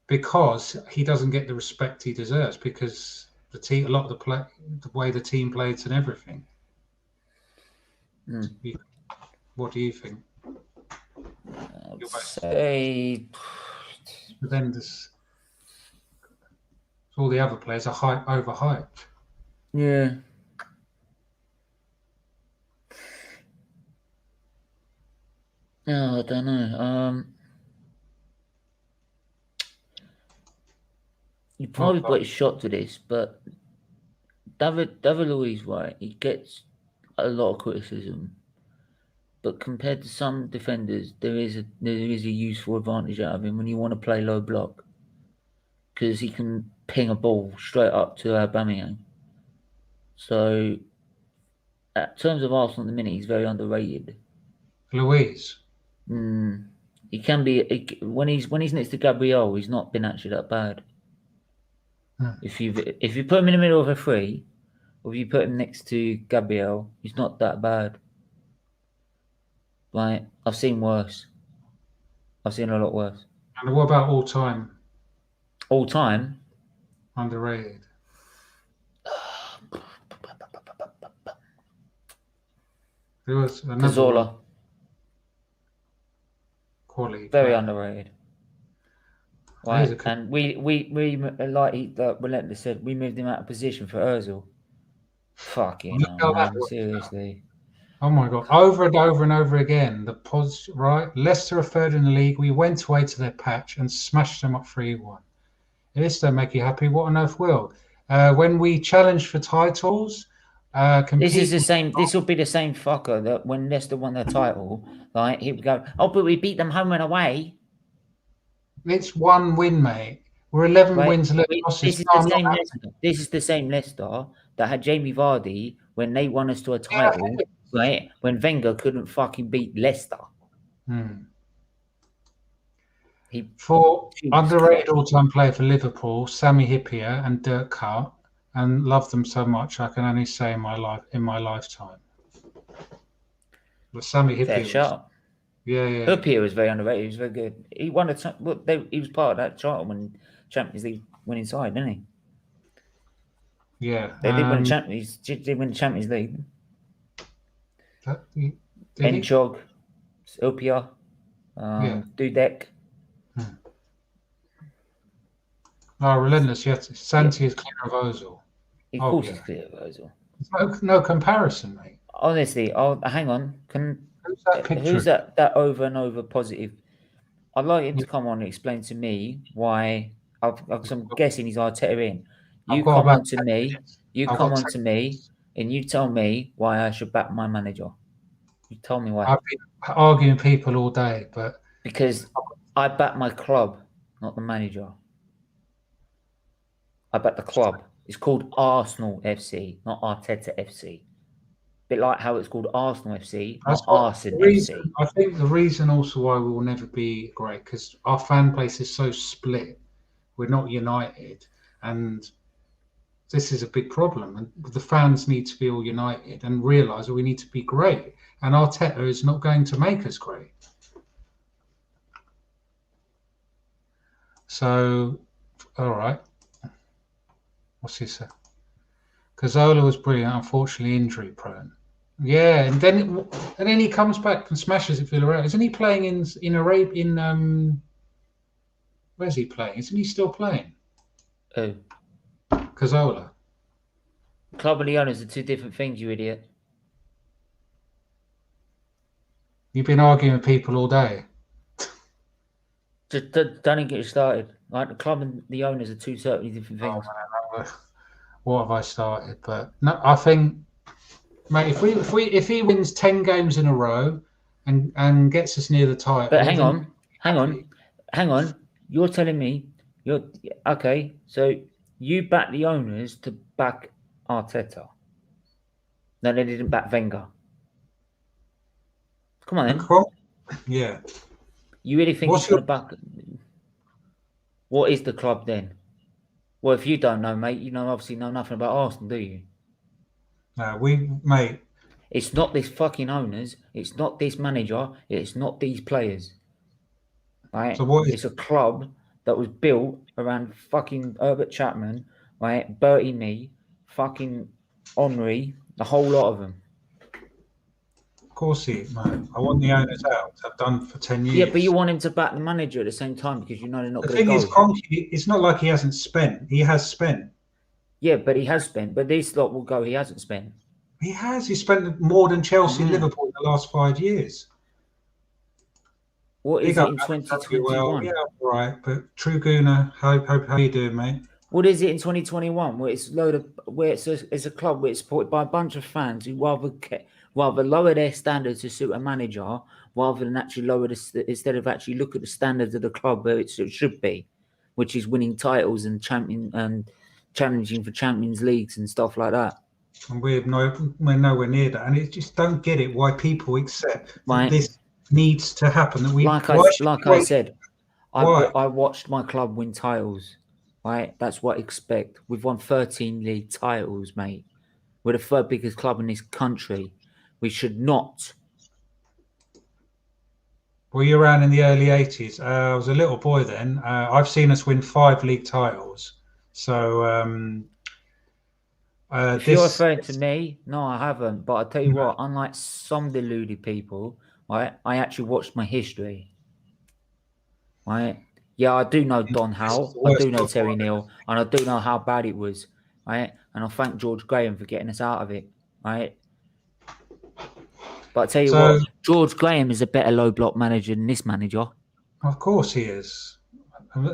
[SPEAKER 1] because he doesn't get the respect he deserves because a lot of the way the team plays and everything. What do you think?
[SPEAKER 4] I would say.
[SPEAKER 1] But then all the other players are overhyped.
[SPEAKER 4] Yeah. No, I don't know. You probably got a shot to this, but David Luiz, right? He gets a lot of criticism, but compared to some defenders, there is a useful advantage out of him when you want to play low block, because he can ping a ball straight up to Aubameyang. So, in terms of Arsenal at the minute, he's very underrated.
[SPEAKER 1] Luiz.
[SPEAKER 4] He can be when he's next to Gabriel, he's not been actually that bad. If you put him in the middle of a three, or if you put him next to Gabriel, he's not that bad. Like, I've seen worse. I've seen a lot worse.
[SPEAKER 1] And what about all time?
[SPEAKER 4] All time?
[SPEAKER 1] Underrated. There was another
[SPEAKER 4] Cazorla.
[SPEAKER 1] Quality.
[SPEAKER 4] Very underrated. Right, and we like Relentless said, we moved him out of position for Ozil. Fucking hell, man, seriously.
[SPEAKER 1] Oh my God, over and over and over again. The pods, right? Leicester are third in the league. We went away to their patch and smashed them up 3-1. If this don't make you happy, what on earth will? When we challenge for titles,
[SPEAKER 4] this is the same. This will be the same fucker that when Leicester won their title, right? He would go, "Oh, but we beat them home and away."
[SPEAKER 1] It's one win, mate. We're 11 wins, 11 losses.
[SPEAKER 4] This is the same Leicester that had Jamie Vardy when they won us to a title, right? When Wenger couldn't fucking beat Leicester.
[SPEAKER 1] For underrated all-time player for Liverpool, Sami Hyypiä and Dirk Kuyt, and love them so much I can only say in my lifetime. But Sami Hyypiä. Yeah.
[SPEAKER 4] Hyypiä was very underrated. He was very good. He won he was part of that title when Champions League winning side, didn't he?
[SPEAKER 1] Yeah.
[SPEAKER 4] They did win Champions. They win Champions League. Enchog, Hyypiä, Dudek.
[SPEAKER 1] Relentless. Yes, Santi is clear of Ozil.
[SPEAKER 4] Of course, he's clear of Ozil.
[SPEAKER 1] No comparison, mate.
[SPEAKER 4] Honestly, hang on. Who's that over and over positive? I'd like him to come on and explain to me why. Because I'm guessing he's Arteta in. You come on to me, and you tell me why I should back my manager. You tell me why.
[SPEAKER 1] I've been arguing with people all day, but
[SPEAKER 4] because I back my club, not the manager. I back the club. It's called Arsenal FC, not Arteta FC. Bit like how it's called Arsenal FC, not Arsenal FC.
[SPEAKER 1] I think the reason also why we will never be great because our fan base is so split. We're not united, and this is a big problem. And the fans need to be all united and realise that we need to be great. And Arteta is not going to make us great. So, all right. What's he say? Cazorla was brilliant, unfortunately injury prone. Yeah, and then he comes back and smashes it for Villarreal. Isn't he playing in Arabia? Where's he playing? Isn't he still playing?
[SPEAKER 4] Who?
[SPEAKER 1] Cazorla.
[SPEAKER 4] Club and the owners are two different things, you idiot.
[SPEAKER 1] You've been arguing with people all day.
[SPEAKER 4] Just don't get started. Like the club and the owners are two totally different things.
[SPEAKER 1] Oh, man, what have I started? But no, I think, mate, if he wins 10 games in a row and gets us near the title.
[SPEAKER 4] But hang on. You're telling me so You back the owners to back Arteta. No, they didn't back Wenger. Come on, then.
[SPEAKER 1] Cool. Yeah.
[SPEAKER 4] You really think
[SPEAKER 1] What's
[SPEAKER 4] he's going to back? What is the club then? Well, if you don't know, mate, you obviously know nothing about Arsenal, do you?
[SPEAKER 1] No, mate.
[SPEAKER 4] It's not this fucking owners. It's not this manager. It's not these players. Right?
[SPEAKER 1] So what is
[SPEAKER 4] It's a club that was built around fucking Herbert Chapman, right? Bertie Nee, fucking Henry, the whole lot of them.
[SPEAKER 1] Of course he is, man. I want the owners out. I've done for 10 years.
[SPEAKER 4] Yeah, but you want him to back the manager at the same time because you know they're not
[SPEAKER 1] The
[SPEAKER 4] going to
[SPEAKER 1] thing
[SPEAKER 4] go.
[SPEAKER 1] is, Kroenke, it's not like he hasn't spent. He has spent.
[SPEAKER 4] Yeah, but he has spent. But this lot will go. He hasn't spent.
[SPEAKER 1] He has. He spent more than Chelsea and Liverpool in the last 5 years.
[SPEAKER 4] What is it in 2021?
[SPEAKER 1] Yeah, all right. But True Gooner, how you doing, mate?
[SPEAKER 4] What is it in 2021? Where it's it's a club where it's supported by a bunch of fans who rather lower their standards to suit a manager rather than actually instead of actually look at the standards of the club where it should be, which is winning titles and challenging for Champions Leagues and stuff like that.
[SPEAKER 1] And we're nowhere near that. And it just don't get it why people accept
[SPEAKER 4] Right.
[SPEAKER 1] that this needs to happen. That we
[SPEAKER 4] I said,
[SPEAKER 1] Why?
[SPEAKER 4] I watched my club win titles. Right, that's what I expect. We've won 13 league titles, mate. We're the third biggest club in this country. We should not.
[SPEAKER 1] Were you around in the early 80s? I was a little boy then. I've seen us win 5 league titles. So
[SPEAKER 4] If you're referring to me, no, I haven't. But I tell you what, unlike some deluded people, right, I actually watched my history. Right? Yeah, I do know Don Howe. I do know Terry Neal, and I do know how bad it was. Right? And I thank George Graham for getting us out of it. Right? But I tell you what, George Graham is a better low block manager than this manager.
[SPEAKER 1] Of course he is.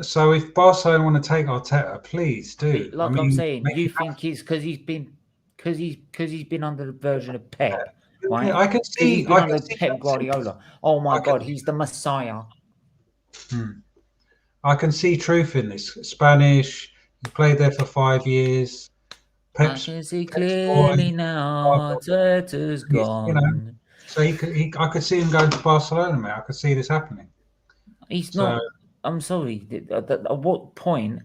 [SPEAKER 1] So if Barcelona want to take Arteta, please do.
[SPEAKER 4] Like I'm saying, you think he's because he's been under the version of Pep, right?
[SPEAKER 1] I can see.
[SPEAKER 4] He's been under Pep Guardiola. Oh my God, he's the Messiah.
[SPEAKER 1] I can see truth in this. Spanish. He played there for 5 years.
[SPEAKER 4] I can see clearly now. Arteta's gone.
[SPEAKER 1] So I could see him going to Barcelona, mate. I could see this happening.
[SPEAKER 4] He's not. I'm sorry. At what point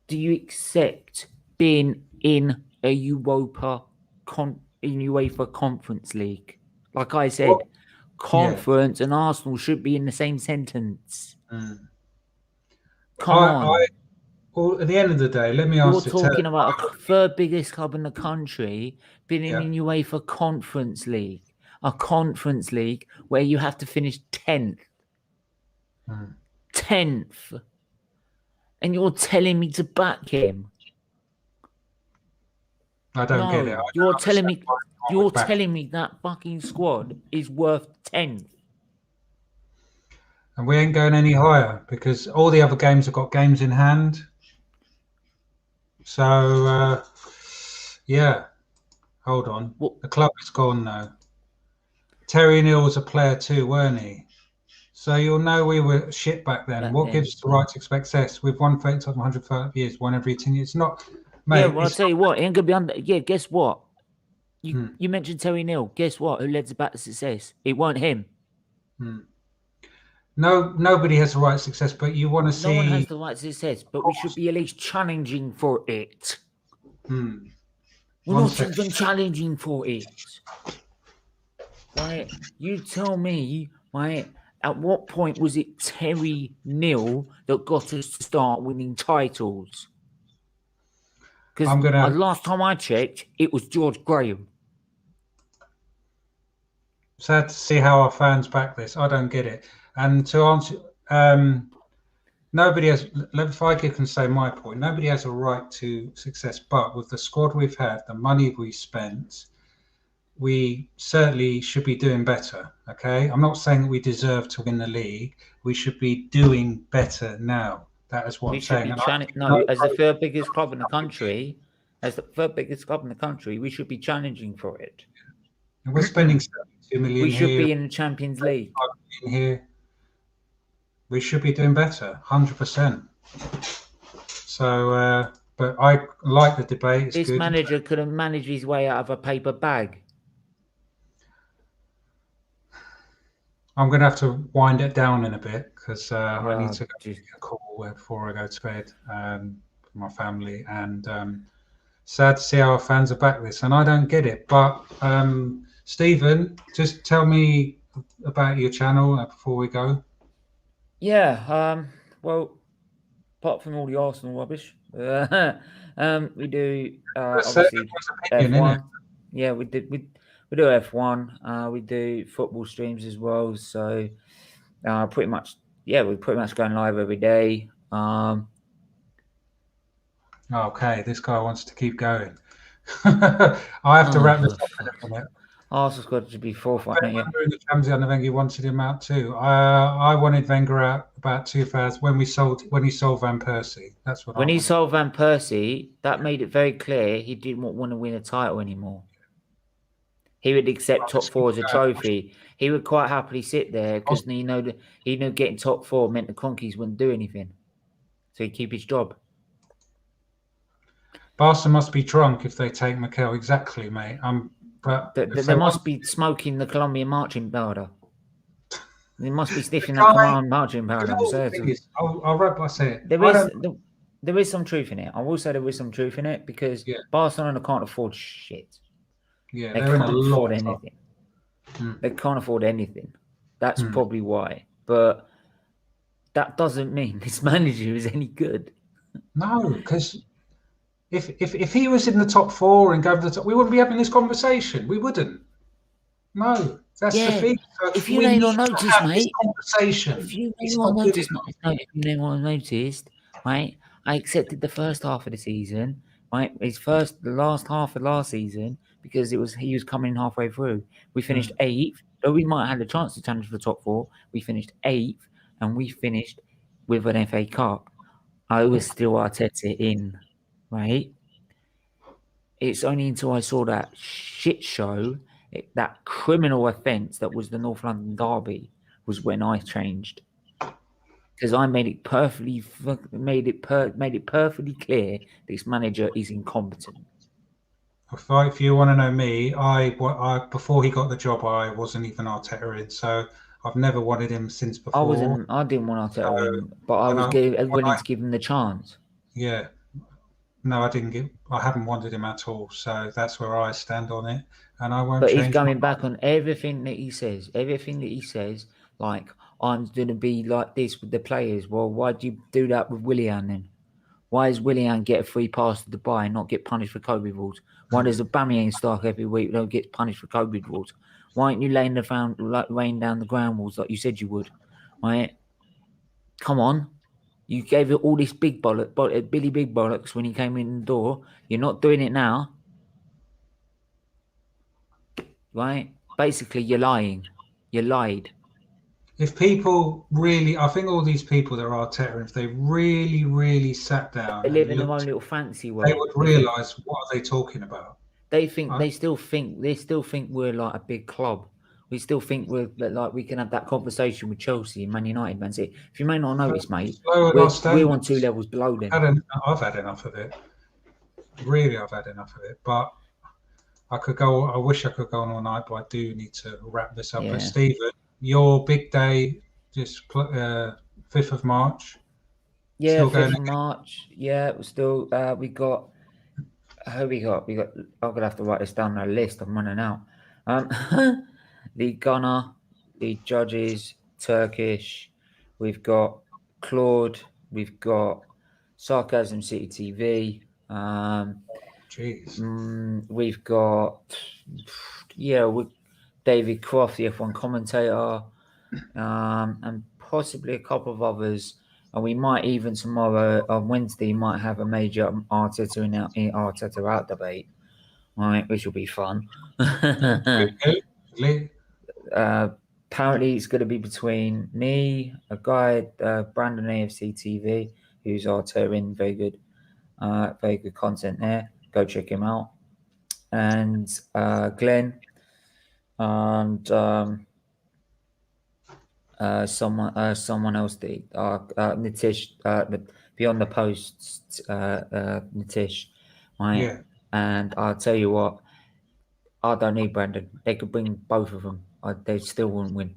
[SPEAKER 4] do you accept being in a UEFA Conference League? Like I said, conference and Arsenal should be in the same sentence. Come on.
[SPEAKER 1] Well, at the end of the day, let me ask you.
[SPEAKER 4] You're talking about a third biggest club in the country being in UEFA Conference League. A Conference League where you have to finish 10th. 10th. And you're telling me to back him.
[SPEAKER 1] I don't get it.
[SPEAKER 4] You're telling me that fucking squad is worth 10th.
[SPEAKER 1] And we ain't going any higher because all the other games have got games in hand. So, yeah. Hold on. The club is gone now. Terry Neal was a player too, weren't he? So you'll know we were shit back then. What gives us the right to expect success? We've won 105 years, won every 10 years. It's not, mate.
[SPEAKER 4] Yeah, well, I'll tell you what, it ain't going to be under. Yeah, guess what? You mentioned Terry Neal. Guess what? Who led us back to success? It weren't him.
[SPEAKER 1] No, nobody has the right to success, but you want to see.
[SPEAKER 4] No one has the right to success, but we should be at least challenging for it. We're not even challenging for it. Right? You tell me, right? At what point was it Terry Neal that got us to start winning titles? Because last time I checked, it was George Graham.
[SPEAKER 1] Sad to see how our fans back this. I don't get it. And to answer, nobody has. If I can say my point, nobody has a right to success. But with the squad we've had, the money we spent, we certainly should be doing better. Okay, I'm not saying that we deserve to win the league. We should be doing better now. That is what I'm saying.
[SPEAKER 4] As the third biggest club in the country, we should be challenging for it.
[SPEAKER 1] And we're spending 72 million.
[SPEAKER 4] We should be in the Champions League.
[SPEAKER 1] Here, we should be doing better, 100%. So, but I like the debate. It's
[SPEAKER 4] This
[SPEAKER 1] good.
[SPEAKER 4] manager couldn't manage his way out of a paper bag.
[SPEAKER 1] I'm going to have to wind it down in a bit because I need to go
[SPEAKER 4] Just,
[SPEAKER 1] make a call before I go to bed for my family. And sad to see our fans are back this, and I don't get it. But Stephen, just tell me about your channel before we go.
[SPEAKER 4] yeah. Well, apart from all the Arsenal rubbish, we do
[SPEAKER 1] That's
[SPEAKER 4] obviously
[SPEAKER 1] everyone's opinion, innit?
[SPEAKER 4] F1. Yeah, we do F1. We do football streams as well. So pretty much, yeah, we're pretty much going live every day.
[SPEAKER 1] Okay, this guy wants to keep going. I have to wrap this up in a minute.
[SPEAKER 4] Arsenal's got to be forefront, don't you?
[SPEAKER 1] In the Champions League, Wenger wanted him out too. I wanted Wenger out about 2000 when he sold Van Persie. That's what
[SPEAKER 4] When
[SPEAKER 1] I
[SPEAKER 4] he
[SPEAKER 1] wanted.
[SPEAKER 4] sold Van Persie, that made it very clear he didn't want to win a title anymore. He would accept top four as a trophy. He would quite happily sit there because he knew getting top four meant the Conkeys wouldn't do anything, so he'd keep his job.
[SPEAKER 1] Barca must be drunk if they take Mikel. Exactly, mate. But
[SPEAKER 4] they must be smoking the Colombian marching powder. They must be sniffing that Colombian marching powder.
[SPEAKER 1] I'll wrap by saying
[SPEAKER 4] there is some truth in it. I will say there is some truth in it because Barcelona can't afford shit.
[SPEAKER 1] Yeah,
[SPEAKER 4] they can't afford anything. They can't afford anything. That's probably why. But that doesn't mean this manager is any good.
[SPEAKER 1] No, because if he was in the top four and go to the top, we wouldn't be having this conversation. We wouldn't. No, that's the thing.
[SPEAKER 4] If you may not notice, mate.
[SPEAKER 1] Conversation.
[SPEAKER 4] If you may not notice, right? I accepted the first half of the season, right? The last half of last season, because he was coming halfway through. We finished 8th, though we might have had a chance to challenge for the top 4. We finished 8th, and we finished with an FA Cup. I was still Arteta in, right? It's only until I saw that shit show, that criminal offence that was the North London derby, was when I changed. Because I made it perfectly clear this manager is incompetent.
[SPEAKER 1] If you want to know me, I before he got the job, I wasn't even Arteta in, so I've never wanted him since before.
[SPEAKER 4] I didn't want Arteta in, but I was willing to give him the chance.
[SPEAKER 1] Yeah. No, I haven't wanted him at all, so that's where I stand on it, and I won't.
[SPEAKER 4] But he's going back on everything that he says. Like, I'm going to be like this with the players. Well, why do you do that with Willian then? Why does Willian get a free pass to Dubai and not get punished for COVID rules? Why does Aubameyang start every week don't get punished for COVID rules? Why aren't you laying down the ground rules like you said you would? Right? Come on. You gave it all this big Billy Big Bollocks when he came in the door. You're not doing it now. Right? Basically, you're lying. You lied.
[SPEAKER 1] If people really, I think all these people that are Arteta, if they really, really sat down,
[SPEAKER 4] they live in their own little fancy world.
[SPEAKER 1] They would realise what are they talking about.
[SPEAKER 4] They still think we're like a big club. We still think we're like we can have that conversation with Chelsea and Man United, Man City. If you may not notice, mate, we're on 2 levels below them.
[SPEAKER 1] I've had enough of it. Really, I've had enough of it. But I wish I could go on all night, but I do need to wrap this up. Yeah. But Stephen, your big day, just 5th of March.
[SPEAKER 4] Yeah, 5th of March. Yeah, we're still. We got. Who we got? I'm gonna have to write this down on a list. I'm running out. The Gunner, the Judges, Turkish. We've got Claude. We've got Sarcasm City TV. We've got David Croft, the F1 commentator, and possibly a couple of others. And we might even tomorrow on Wednesday might have a major Arteta out debate, right? Which will be fun. Apparently, it's going to be between me, a guy, Brandon AFC TV, who's Arteta in, very good content there. Go check him out. And Glenn and someone else, Nitish, the be on the posts, Nitish, right?
[SPEAKER 1] Yeah.
[SPEAKER 4] And I'll tell you what, I don't need Brandon. They could bring both of them. They still wouldn't win.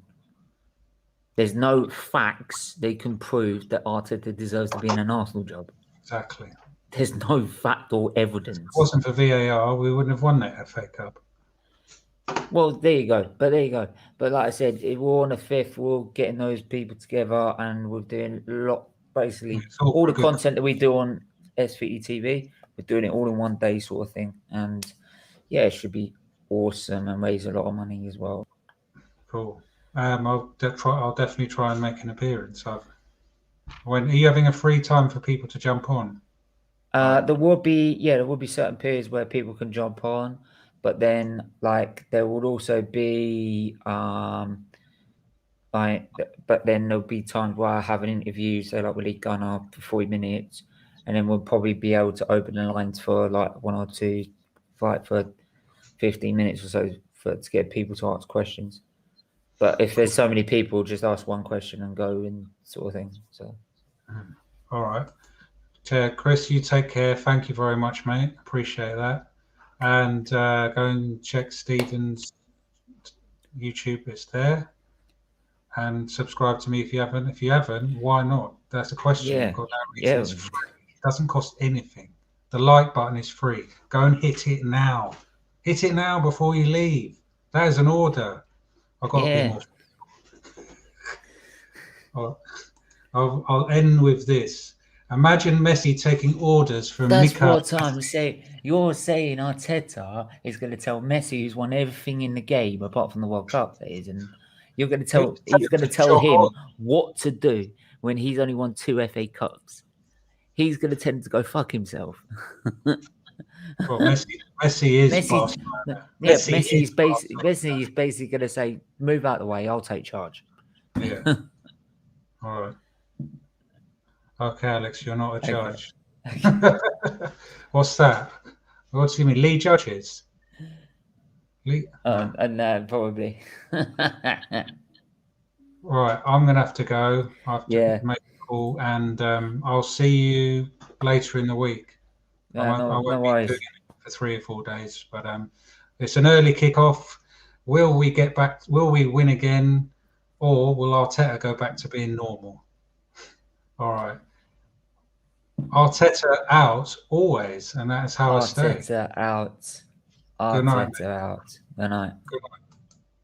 [SPEAKER 4] There's no facts they can prove that Arteta deserves to be in an Arsenal job.
[SPEAKER 1] Exactly.
[SPEAKER 4] There's no fact or evidence.
[SPEAKER 1] If it wasn't for VAR, we wouldn't have won that FA Cup.
[SPEAKER 4] Well, there you go. But like I said, if we're on the 5th, we're getting those people together and we're doing a lot, basically,
[SPEAKER 1] It's all
[SPEAKER 4] all the
[SPEAKER 1] good.
[SPEAKER 4] content that we do on SVT TV, we're doing it all in one day sort of thing. And yeah, it should be awesome and raise a lot of money as well.
[SPEAKER 1] Cool. I'll definitely try and make an appearance. When are you having a free time for people to jump on?
[SPEAKER 4] There will be certain periods where people can jump on, but then there would also be but then there'll be times where I have an interview, say like with Lee Gunner for 40 minutes, and then we'll probably be able to open the lines for like 1 or 2, for 15 minutes or so to get people to ask questions. But if there's so many people, just ask one question and go in sort of thing. So,
[SPEAKER 1] all right. Chris, you take care. Thank you very much, mate. Appreciate that. And go and check Stephen's YouTube. It's there. And subscribe to me if you haven't. If you haven't, why not? That's a question.
[SPEAKER 4] Yeah.
[SPEAKER 1] It's free. It doesn't cost anything. The like button is free. Go and hit it now. Hit it now before you leave. That is an order. I've got to be more. I'll end with this. Imagine Messi taking orders from
[SPEAKER 4] that's
[SPEAKER 1] Mikael.
[SPEAKER 4] what I'm saying. You're saying Arteta is going to tell Messi, who's won everything in the game apart from the World Cup, that is, and you're going to tell he's going to tell him what to do when he's only won 2 FA Cups. He's going to tend to go fuck himself.
[SPEAKER 1] Well, Messi is Barcelona.
[SPEAKER 4] Yeah, Messi is basically going to say, "Move out of the way. I'll take charge."
[SPEAKER 1] Yeah. All right. Okay, Alex, you're not a judge. Okay. What's that? What do you mean, Lee judges? Lee?
[SPEAKER 4] Probably.
[SPEAKER 1] Right, I'm gonna have to go. I have to make a call, and I'll see you later in the week. I won't be doing it for 3 or 4 days, but it's an early kickoff. Will we get back? Will we win again, or will Arteta go back to being normal? All right. Arteta out always, and that's how I stay.
[SPEAKER 4] Arteta out.
[SPEAKER 1] Good night.
[SPEAKER 4] Arteta out. Good night.
[SPEAKER 1] Good night.